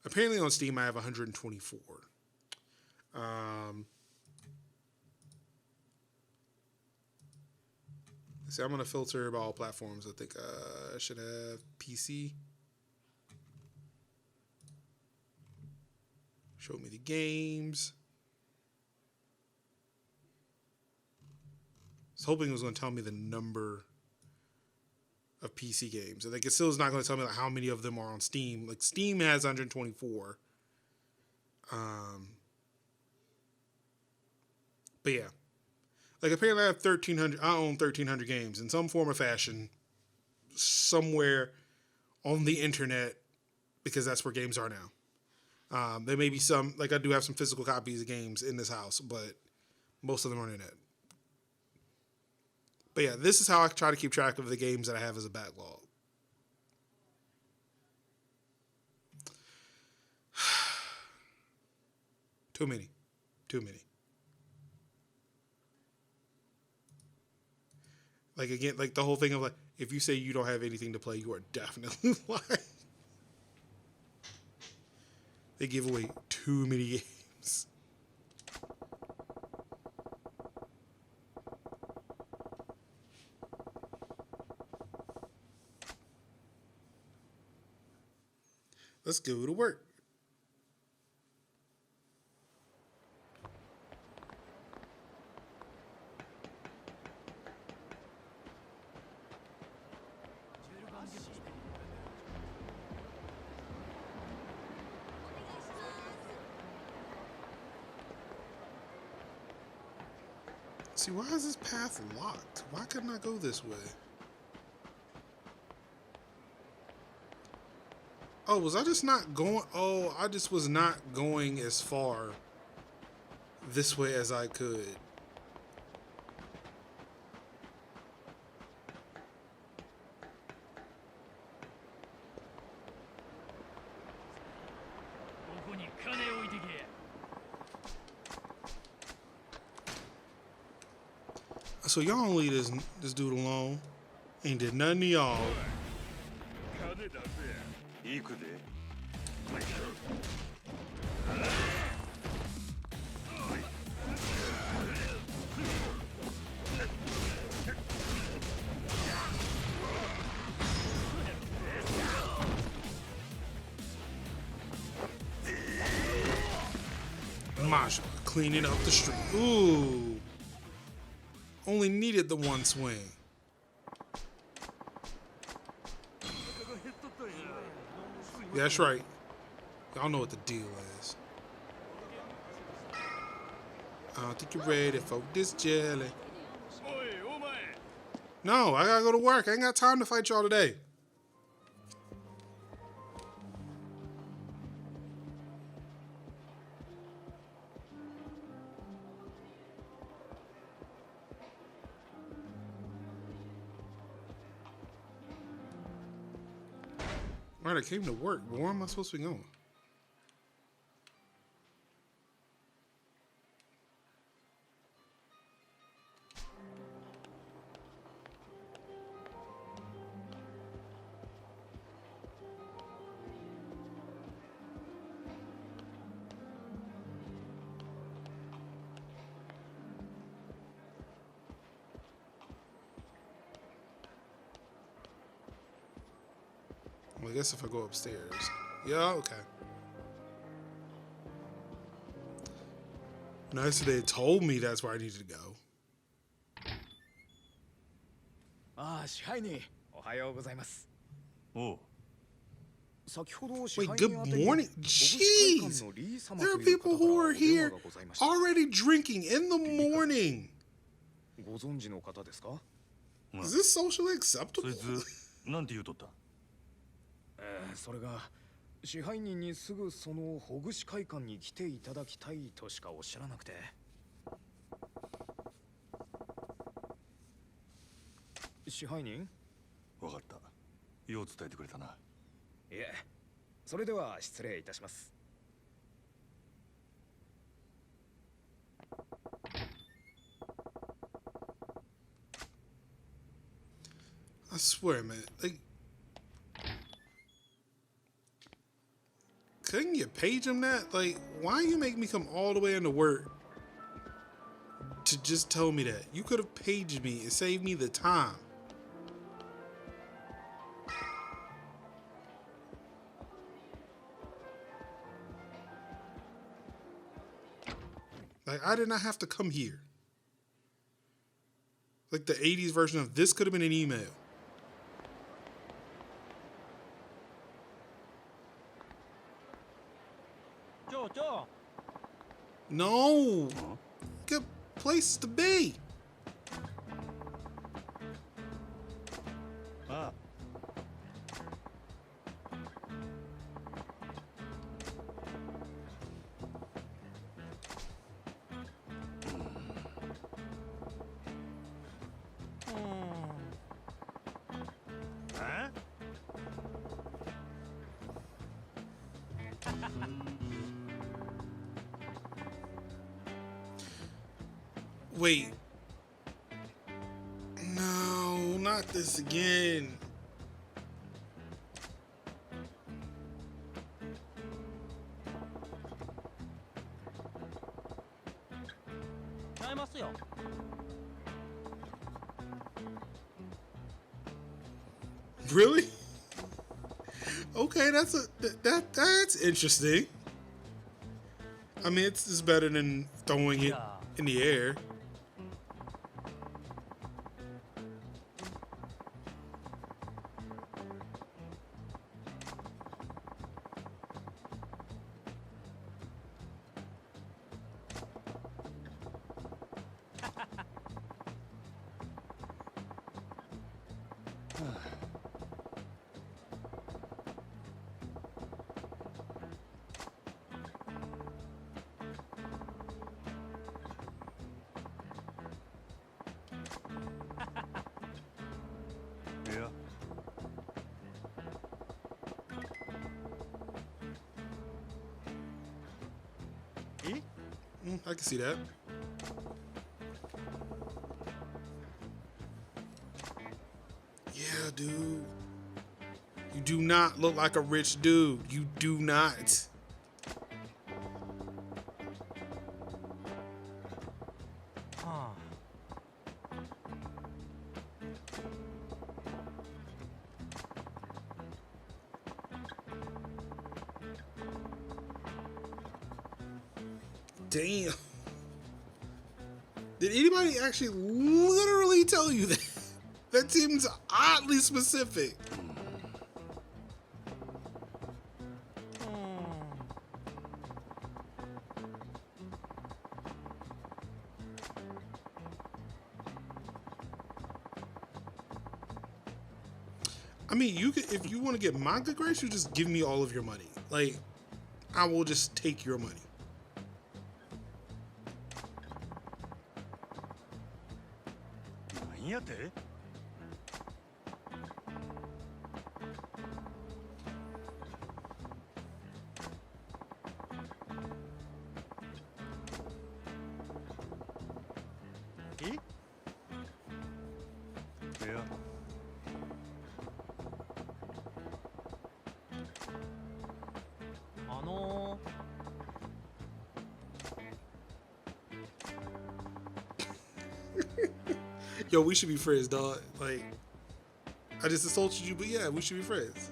Apparently on Steam, I have 124. See, I'm going to filter by all platforms. I think I should have PC. Show me the games. I was hoping it was going to tell me the number of PC games. I think it still is not going to tell me like how many of them are on Steam. Like Steam has 124. But yeah. Like apparently I have 1,300. I own 1,300 games in some form or fashion somewhere on the internet because that's where games are now. There may be some, like I do have some physical copies of games in this house, but most of them are on the internet. But yeah, this is how I try to keep track of the games that I have as a backlog. Too many. Like again, like the whole thing of like, if you say you don't have anything to play, you are definitely lying. They give away too many games. Let's go to work. See, why is this path locked? Why couldn't I go this way? Oh, was I just not going? Oh, I just was not going as far this way as I could. So y'all don't leave this dude alone. Ain't did nothing to y'all. Masha cleaning up the street. Ooh. Only needed the one swing. Yeah, that's right. Y'all know what the deal is. I don't think you're ready for this jelly. No, I gotta go to work. I ain't got time to fight y'all today. Alright, I came to work, but where am I supposed to be going? Well, I guess if I go upstairs. Yeah, okay. Nice that they told me that's where I needed to go. ああ、支配人、おはようございます。おう。先ほど支 Wait, 配 good 人宛てに morning. 小口会館 Jeez. のリー様 There と are いう people 方から who お are 電 here 話がございました。 already drinking in the morning. ご存知の方ですか？ Is this socially そ acceptable? いつなんて言うとった？それが支配人にすぐそのほぐし会館に来ていただきたいとしかおっしゃらなくて。支配人？わかった。よう伝えてくれたな。いえ、それでは失礼いたします。I swear, man. Like, couldn't you page him that? Like, why you make me come all the way into work to just tell me that? You could have paged me and saved me the time. Like, I did not have to come here. Like the 80s version of this could have been an email. No. Good places to be. Ah. Huh? Wait. No, not this again. Really? Okay, that's interesting. I mean, it's better than throwing it in the air. Yeah. I can see that. Yeah, dude. You do not look like a rich dude. You do not. Damn. Did anybody actually literally tell you that? That seems oddly specific. I mean, you could, if you want to get my good grace, you just give me all of your money. Like, I will just take your money. Yeah. Yo, we should be friends, dog. Like, I just insulted you, but yeah, we should be friends.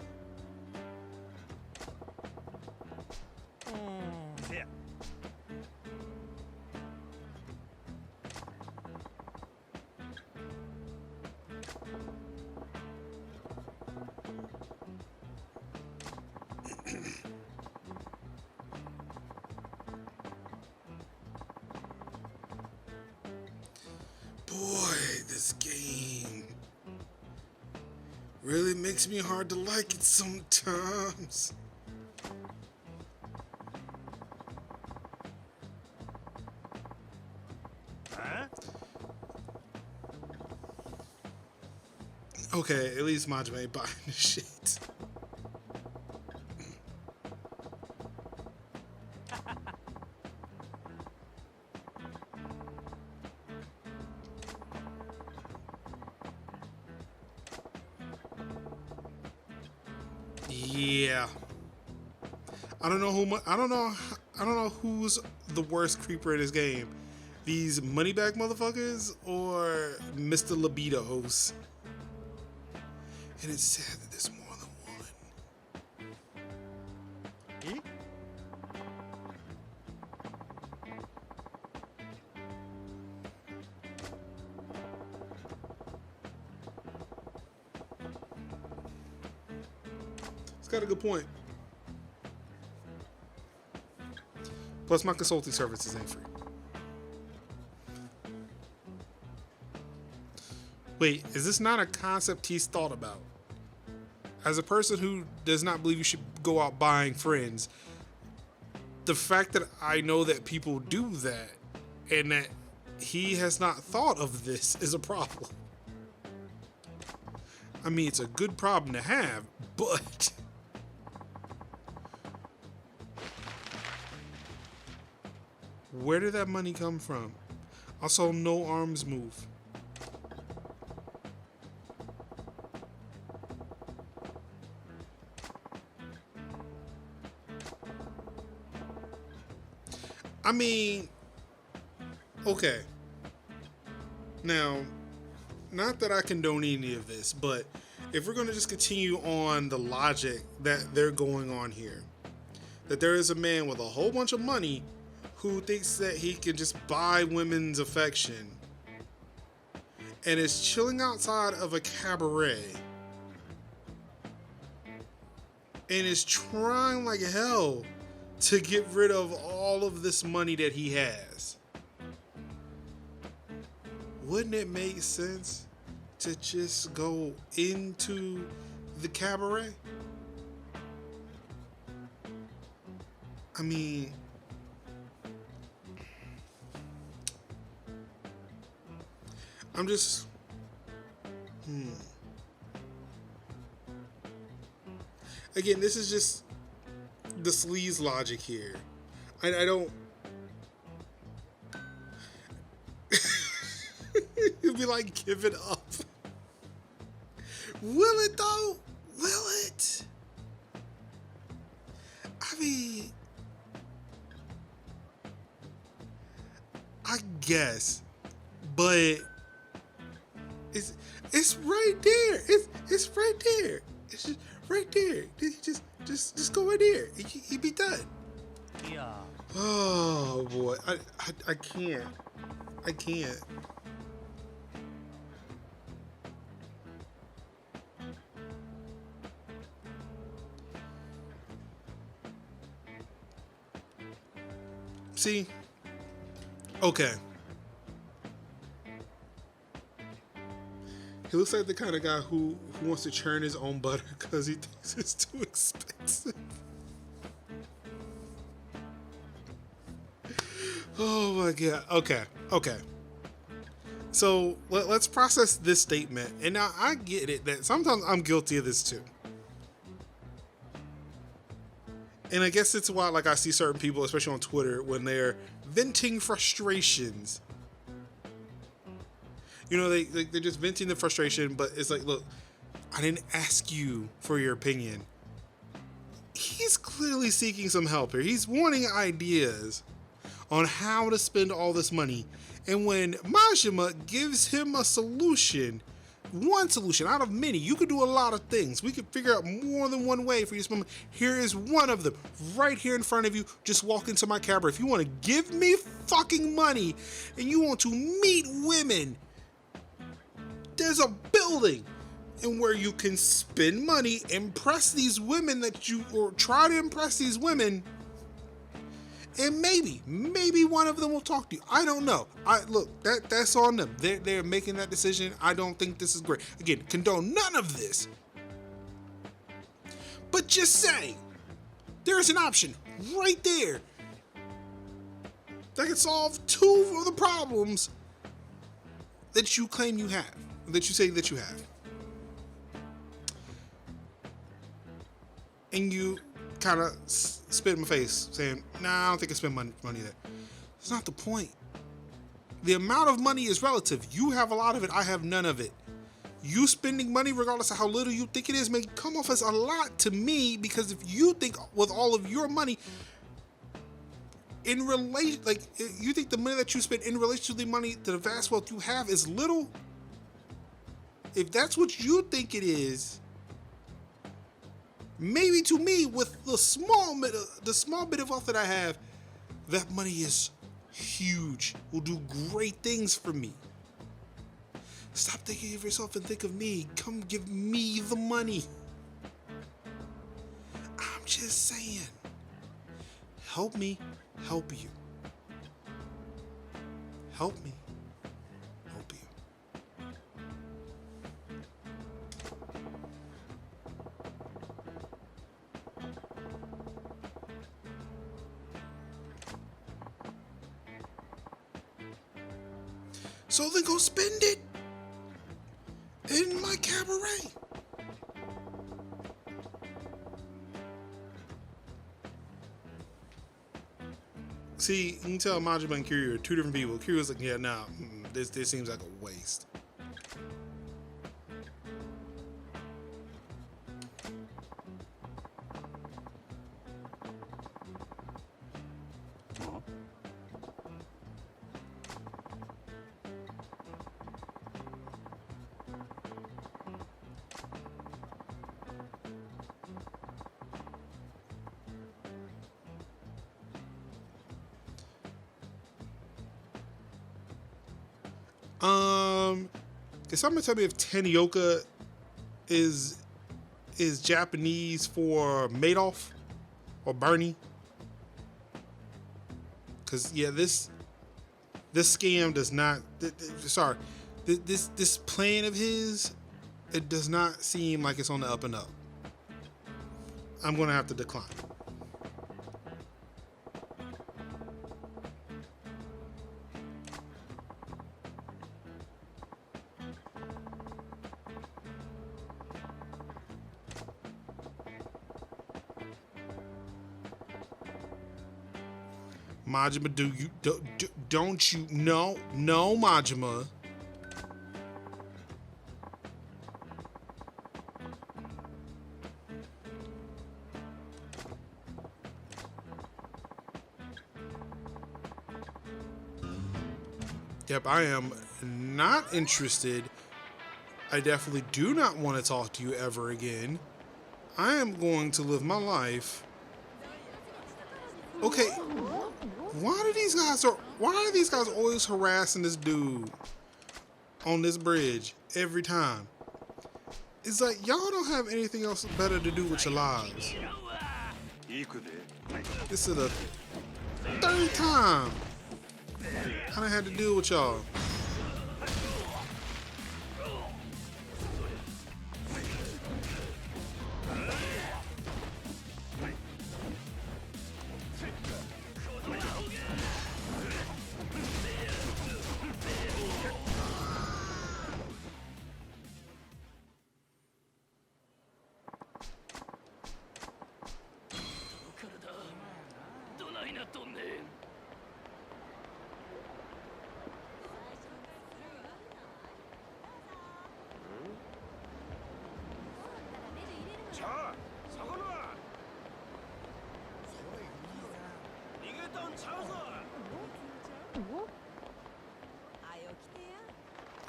really makes me hard to like it sometimes. Huh? Okay, at least Majima ain't buying the shit. Yeah. I don't know who's the worst creeper in this game. These moneybag motherfuckers or Mr. Libidos. And it's sad that there's more than one. Eh? It's got a good point. Plus, my consulting services ain't free. Wait, is this not a concept he's thought about? As a person who does not believe you should go out buying friends, the fact that I know that people do that and that he has not thought of this is a problem. I mean, it's a good problem to have, but... Where did that money come from? I saw no arms move. I mean, okay. Now, not that I condone any of this, but if we're going to just continue on the logic that they're going on here, that there is a man with a whole bunch of money who thinks that he can just buy women's affection and is chilling outside of a cabaret and is trying like hell to get rid of all of this money that he has. Wouldn't it make sense to just go into the cabaret? I mean, I'm just, Again, this is just the sleaze logic here. I don't. It'd be like, give it up. Will it though? Will it? I mean, I guess, but it's right there. It's right there. It's just right there. Just go in there. You'd be done. Yeah. Oh boy, I can't. I can't. See? Okay. He looks like the kind of guy who wants to churn his own butter because he thinks it's too expensive. Oh my god. Okay. So let's process this statement. And now I get it that sometimes I'm guilty of this too. And I guess it's why, like, I see certain people, especially on Twitter, when they're venting frustrations. You know, they're just venting the frustration, but it's like, look, I didn't ask you for your opinion. He's clearly seeking some help here. He's wanting ideas on how to spend all this money. And when Majima gives him a solution, one solution out of many, you could do a lot of things. We could figure out more than one way for you to spend money. Here is one of them, right here in front of you. Just walk into my cabaret. If you want to give me fucking money and you want to meet women, there's a building and where you can spend money, impress these women or try to impress these women, and maybe one of them will talk to you. I don't know. Look, that's on them. They're making that decision. I don't think this is great. Again, condone none of this. But just say there's an option right there that can solve two of the problems that you claim you have, that you say that you have. And you kind of spit in my face saying, nah, I don't think I spend money there. That's not the point. The amount of money is relative. You have a lot of it, I have none of it. You spending money, regardless of how little you think it is, may come off as a lot to me, because if you think with all of your money in relation, like you think the money that you spend in relation to the money, to the vast wealth you have, is little, if that's what you think it is, maybe to me, with the small bit of wealth that I have, that money is huge, will do great things for me. Stop thinking of yourself and think of me. Come give me the money. I'm just saying. Help me help you. Help me help you. So then go spend it in my cabaret. See, you can tell Majima and Kiryu are two different people. Kiryu's like, yeah, nah, this seems like a waste. Can somebody tell me if Tanioka is Japanese for Madoff or Bernie? Cause yeah, this scam does not. Sorry, this plan of his, it does not seem like it's on the up and up. I'm gonna have to decline. Majima, don't you no Majima. Yep, I am not interested. I definitely do not want to talk to you ever again. I am going to live my life. Okay. Why are these guys always harassing this dude on this bridge every time? It's like y'all don't have anything else better to do with your lives. This is the third time I done had to deal with y'all.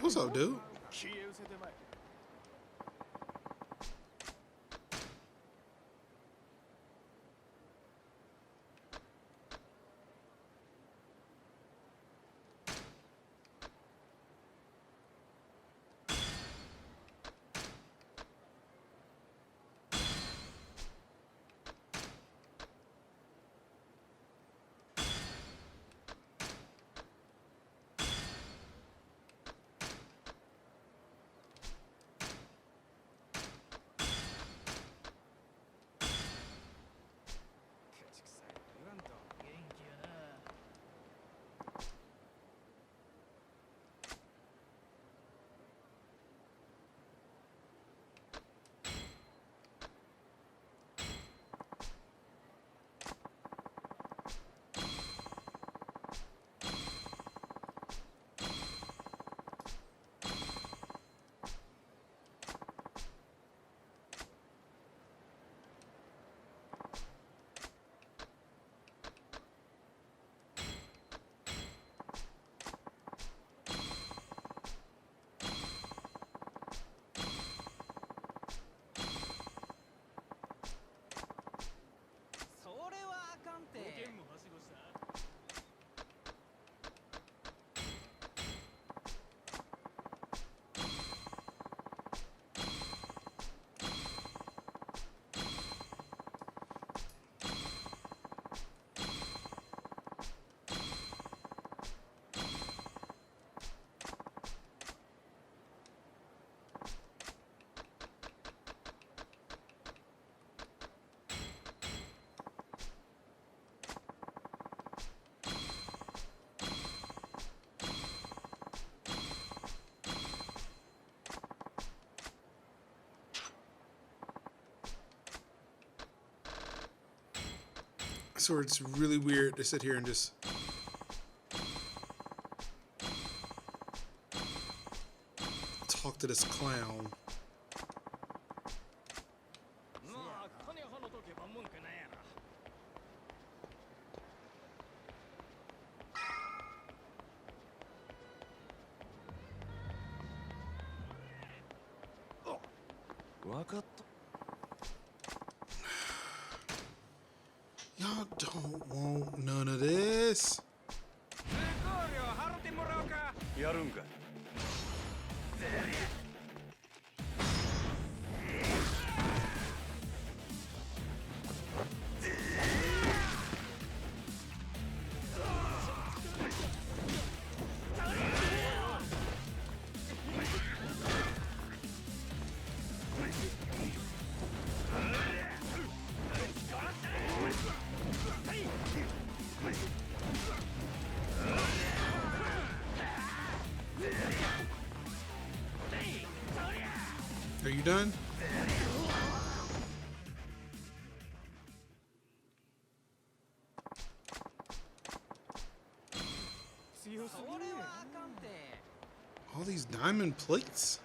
What's up, dude? swear it's really weird to sit here and just talk to this clown. Y'all don't want none of this. やるんかい。Are you done? All these diamond plates.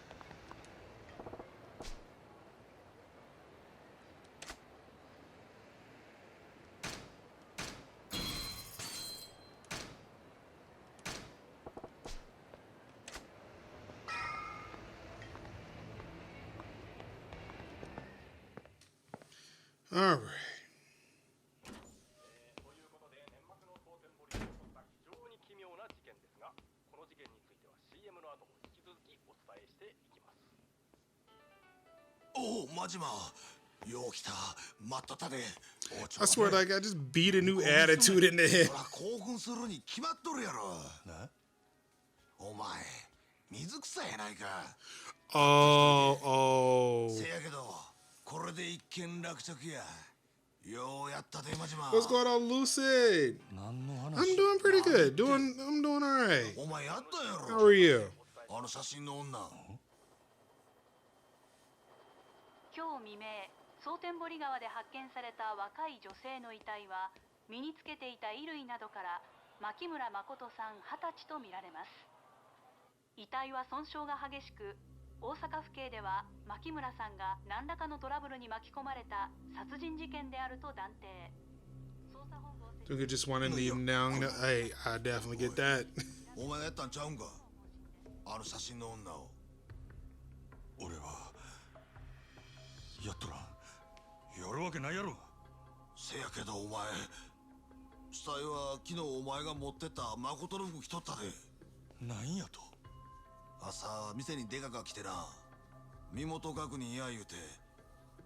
All right. ということで年末の蒼天堀で起こった非常に奇妙な事件ですが、この事件については CM の後も引き続きお伝えしていきます。おお、マジマよう来た。待っとったで。 I swear, like I just beat a new attitude in the head. ほら興奮するに決まっとるやろ。お前水草やないか。 Oh. せやけどこれで一件落着や。ようやったでマジマ。 What's going on, Lucid? I'm doing pretty good. I'm doing all right. お前やったや How ろ。 are you? あの写真の女。今日未明、蒼天堀川で発見された若い女性の遺体は身につけていた衣類などから牧村誠さん20歳とみられます。遺体は損傷が激しく、大阪府警では牧村さんが何らかのトラブルに巻き込まれた殺人事件であると断定。捜査本部を You could just want to leave him down. Hey, I definitely get that. お前がやったんちゃうんか。あの写真の女を。俺はやっとらん。やるわけないやろ。せやけどお前死体は昨日お前が持ってった誠の服着とったで。なんやと。朝店にデカが来てな、身元確認や言うて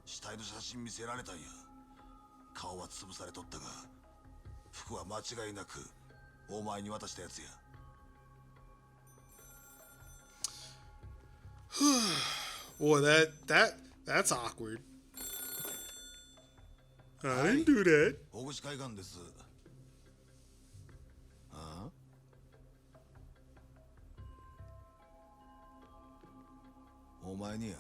死体の写真見せられたんや。顔は潰されとったが服は間違いなくお前に渡したやつや。Boy, that's awkward. I didn't do that. 大口海岸です。ああ、お前にや。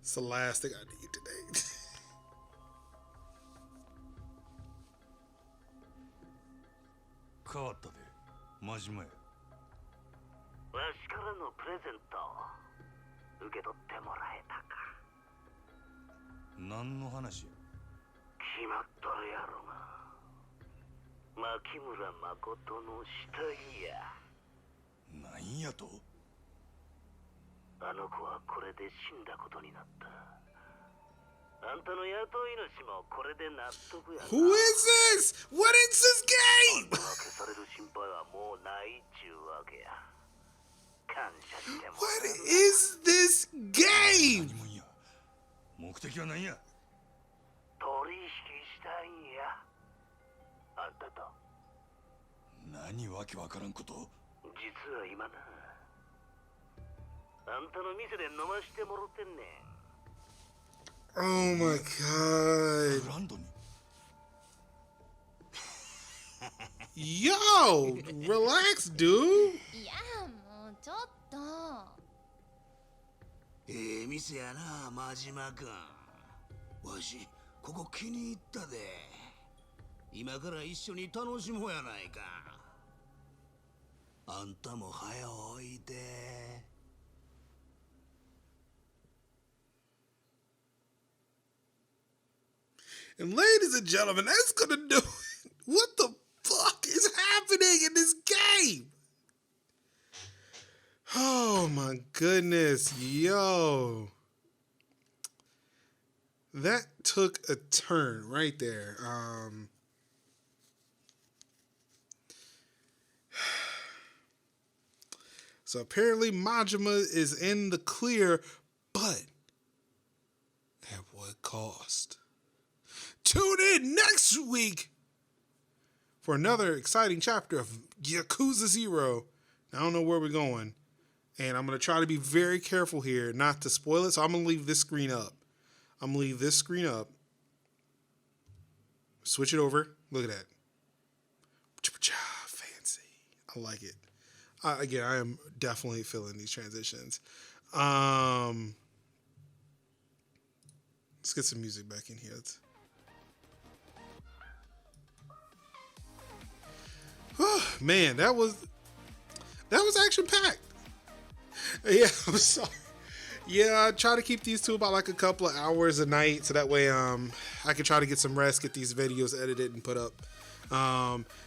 It's the last thing I need today. 変わったで。真島や。わしからのプレゼント受け取ってもらえたか。何の話や。決まっとるやろが。牧村誠の死体や。なんやと。あの子はこれで死んだことになった。あんたの雇い主もこれで納得やな。 Who is this? What is this game? 消される心配はもうないっちゅうわけや。感謝しても What is this game? 何もんや。目的は何や。取引したいんや。あんたと。何わけわからんこと。実は今な、あんたの店で飲ましてもろてんねん。 Oh my god. ブランドに。Yo, relax, dude. いやもうちょっと。見店やな、真島君。わしここ気に入ったで。今から一緒に楽しもうやないか。あんたも早おいで。And ladies and gentlemen, that's gonna do it. What the fuck is happening in this game? Oh my goodness, yo. That took a turn right there. So apparently Majima is in the clear, but at what cost? Tune in next week for another exciting chapter of Yakuza 0. I don't know where we're going, and I'm going to try to be very careful here not to spoil it, so I'm going to leave this screen up. Switch it over. Look at that. Fancy. I like it. Again, I am definitely feeling these transitions. Let's get some music back in here. Man, that was action packed. Yeah, I'm sorry. Yeah, I try to keep these to about like a couple of hours a night, so that way I can try to get some rest, get these videos edited and put up.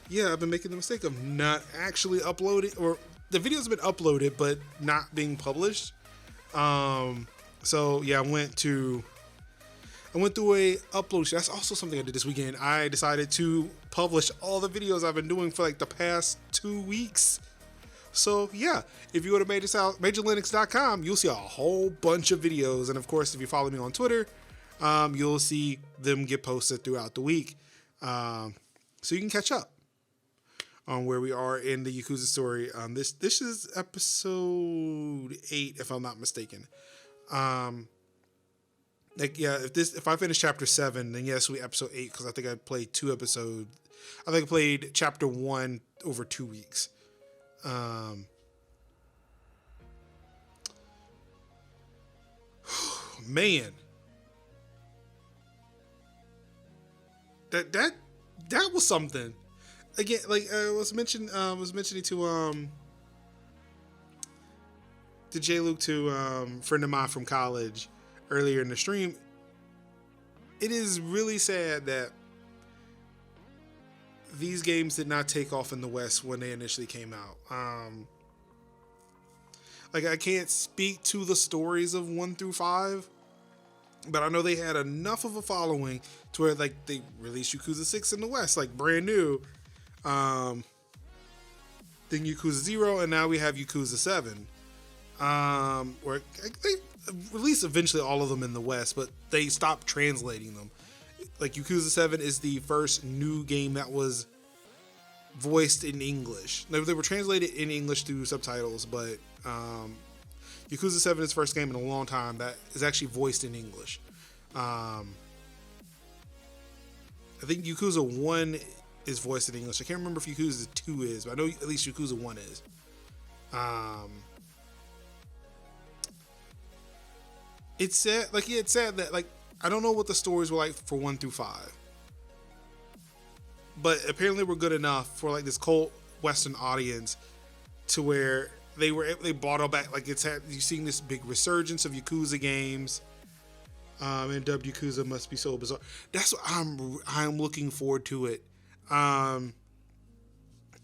Yeah, I've been making the mistake of not actually uploading, or the videos have been uploaded but not being published. So yeah, I went through a upload. That's also something I did this weekend. I decided to publish all the videos I've been doing for like the past 2 weeks. So yeah, if you go to MajorLinux.com, you'll see a whole bunch of videos. And of course, if you follow me on Twitter, you'll see them get posted throughout the week. So you can catch up on where we are in the Yakuza story. This is episode 8, if I'm not mistaken. If I finish chapter 7, then yes, we episode 8, because I think I played 2 episodes. I think I played chapter 1 over 2 weeks. Man, that was something. Again, like I was mentioning to J. Luke, to friend of mine from college earlier in the stream. It is really sad that these games did not take off in the West when they initially came out. Like, I can't speak to the stories of 1 through 5, but I know they had enough of a following to where, like, they released Yakuza 6 in the West, like, brand new. Then Yakuza 0, and now we have Yakuza 7. Or they released eventually all of them in the West, but they stopped translating them. Like, Yakuza 7 is the first new game that was voiced in English. They were translated in English through subtitles, but Yakuza 7 is the first game in a long time that is actually voiced in English. I think Yakuza 1 is voiced in English. I can't remember if Yakuza 2 is, but I know at least Yakuza 1 is. It's sad, that, like, I don't know what the stories were like for 1 through 5, but apparently we're good enough for like this cult Western audience to where they brought all back. Like, you're seeing this big resurgence of Yakuza games, and dubbed Yakuza must be so bizarre. That's what I'm looking forward to it.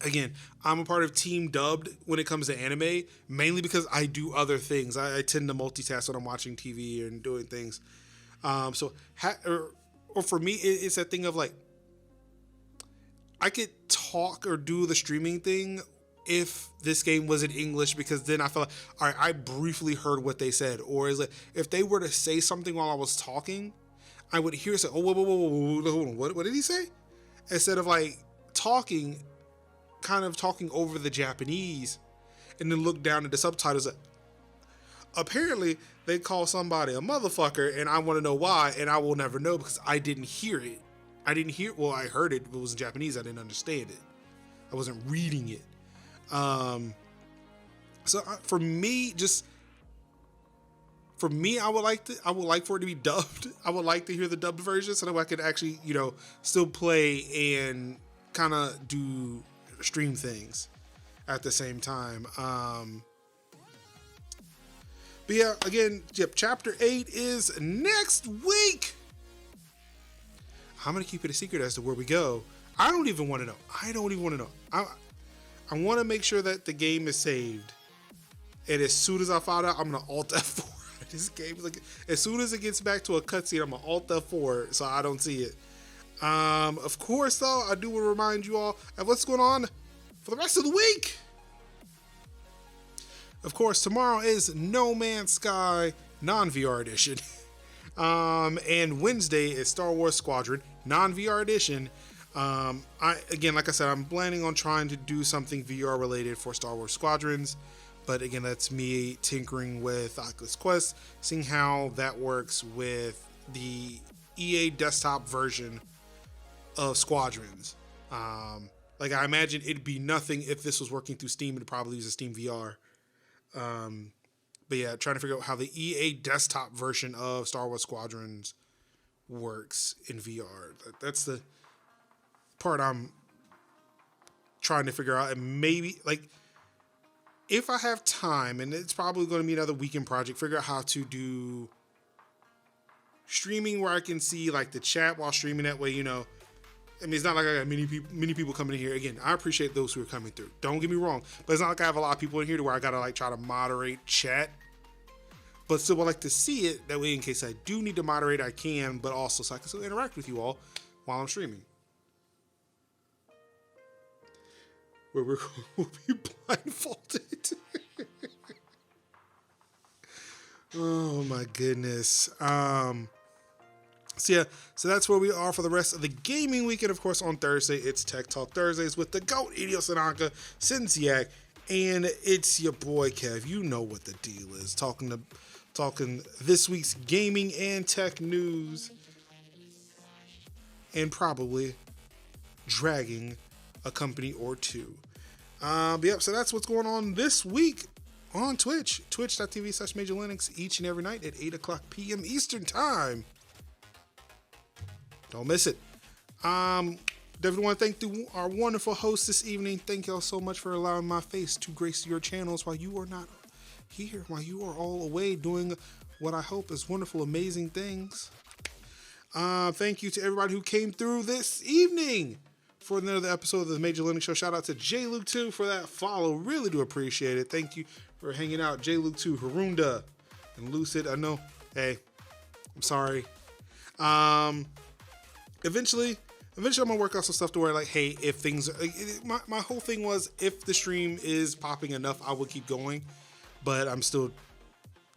Again, I'm a part of Team Dubbed when it comes to anime, mainly because I do other things. I tend to multitask when I'm watching TV and doing things. Or for me, it's that thing of like, I could talk or do the streaming thing if this game was in English, because then I feel like, all right, I briefly heard what they said. Or is it, if they were to say something while I was talking, I would hear say, oh, whoa, hold on, what did he say? Instead of like kind of talking over the Japanese and then look down at the subtitles. Apparently they call somebody a motherfucker, and I want to know why, and I will never know because I didn't hear it. I heard it, but it was in Japanese. I didn't understand it. I wasn't reading it. For me, just For me, I would like for it to be dubbed. I would like to hear the dubbed version so that I could actually, still play and kind of do stream things at the same time. But yeah, again, Chapter 8 is next week. I'm going to keep it a secret as to where we go. I don't even want to know. I want to make sure that the game is saved. And as soon as I find out, I'm going to Alt F4. This game is like, as soon as it gets back to a cutscene, I'm going to Alt F4 so I don't see it. Of course, though, I do want to remind you all of what's going on for the rest of the week. Of course, tomorrow is No Man's Sky non-VR edition. And Wednesday is Star Wars Squadron non-VR edition. Like I said, I'm planning on trying to do something VR related for Star Wars Squadrons. But again, that's me tinkering with Oculus Quest, seeing how that works with the EA desktop version of Squadrons. I imagine it'd be nothing if this was working through Steam. It'd probably use a Steam VR. But yeah, trying to figure out how the EA desktop version of Star Wars Squadrons works in VR. That's the part I'm trying to figure out. And maybe, if I have time, and it's probably going to be another weekend project, figure out how to do streaming where I can see, the chat while streaming. That way, it's not like I got many people coming in here. Again, I appreciate those who are coming through. Don't get me wrong, but it's not like I have a lot of people in here to where I gotta try to moderate chat. But still, I like to see it. That way, in case I do need to moderate, I can. But also, so I can still interact with you all while I'm streaming. Where we'll be blindfolded. Oh my goodness. So that's where we are for the rest of the gaming weekend. Of course, on Thursday, it's Tech Talk Thursdays with the GOAT, Hideo Sanaka, Sinsiak, and it's your boy Kev. You know what the deal is. Talking this week's gaming and tech news, and probably dragging a company or two. So that's what's going on this week on Twitch. Twitch.tv/MajorLinux each and every night at 8 o'clock p.m. Eastern Time. Don't miss it. Definitely want to thank our wonderful hosts this evening. Thank y'all so much for allowing my face to grace your channels while you are not here, while you are all away doing what I hope is wonderful, amazing things. Thank you to everybody who came through this evening for another episode of the Major Linux Show. Shout out to JLuke2 for that follow. Really do appreciate it. Thank you for hanging out. JLuke2, Harunda, and Lucid. I know, hey, I'm sorry. Eventually I'm gonna work out some stuff to where hey, if things, my whole thing was if the stream is popping enough, I will keep going, but I'm still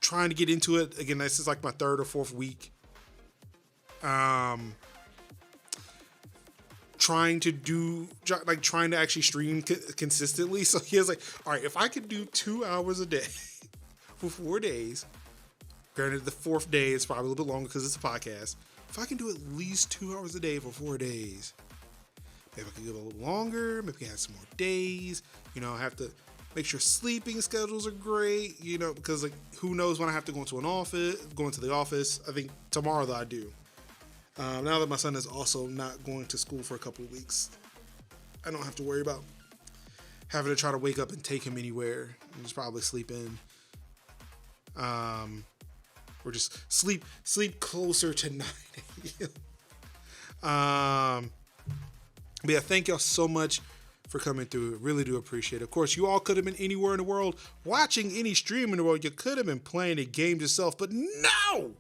trying to get into it. Again, this is my third or fourth week. Trying to actually stream consistently. So he was all right, if I could do 2 hours a day for 4 days, granted the fourth day is probably a little bit longer because it's a podcast. If I can do at least 2 hours a day for 4 days, maybe I can do it a little longer. Maybe I can have some more days. I have to make sure sleeping schedules are great. Because who knows when I have to go into the office. I think tomorrow though I do. Now that my son is also not going to school for a couple of weeks, I don't have to worry about having to try to wake up and take him anywhere. And just probably sleep in. Or just sleep closer to 9 a.m. But yeah, thank y'all so much for coming through. Really do appreciate it. Of course, you all could have been anywhere in the world, watching any stream in the world. You could have been playing a game yourself, but no!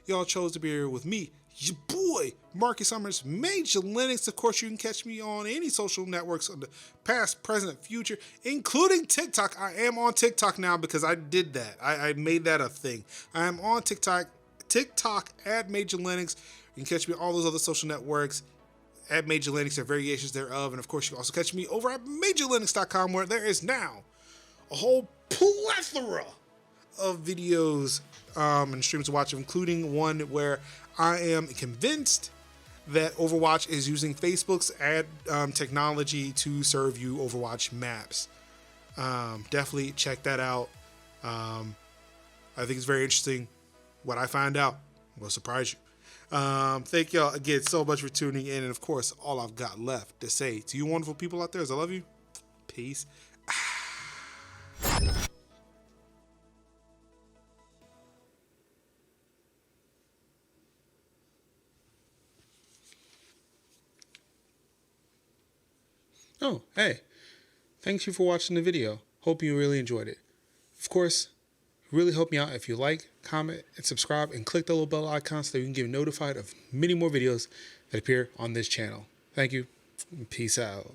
Y'all chose to be here with me, your boy, Marcus Summers, Major Linux. Of course, you can catch me on any social networks on the past, present, future, including TikTok. I am on TikTok now because I did that. I made that a thing. I am on TikTok at Major Linux. You can catch me on all those other social networks at Major Linux and variations thereof. And of course, you can also catch me over at MajorLinux.com, where there is now a whole plethora of videos and streams to watch, including one where I am convinced that Overwatch is using Facebook's ad technology to serve you Overwatch maps. Definitely check that out. I think it's very interesting. What I find out will surprise you. Thank y'all again so much for tuning in. And of course, all I've got left to say to you wonderful people out there is I love you. Peace. Oh, hey. Thank you for watching the video. Hope you really enjoyed it. Of course, really help me out if you like, comment, and subscribe, and click the little bell icon so that you can get notified of many more videos that appear on this channel. Thank you, and peace out.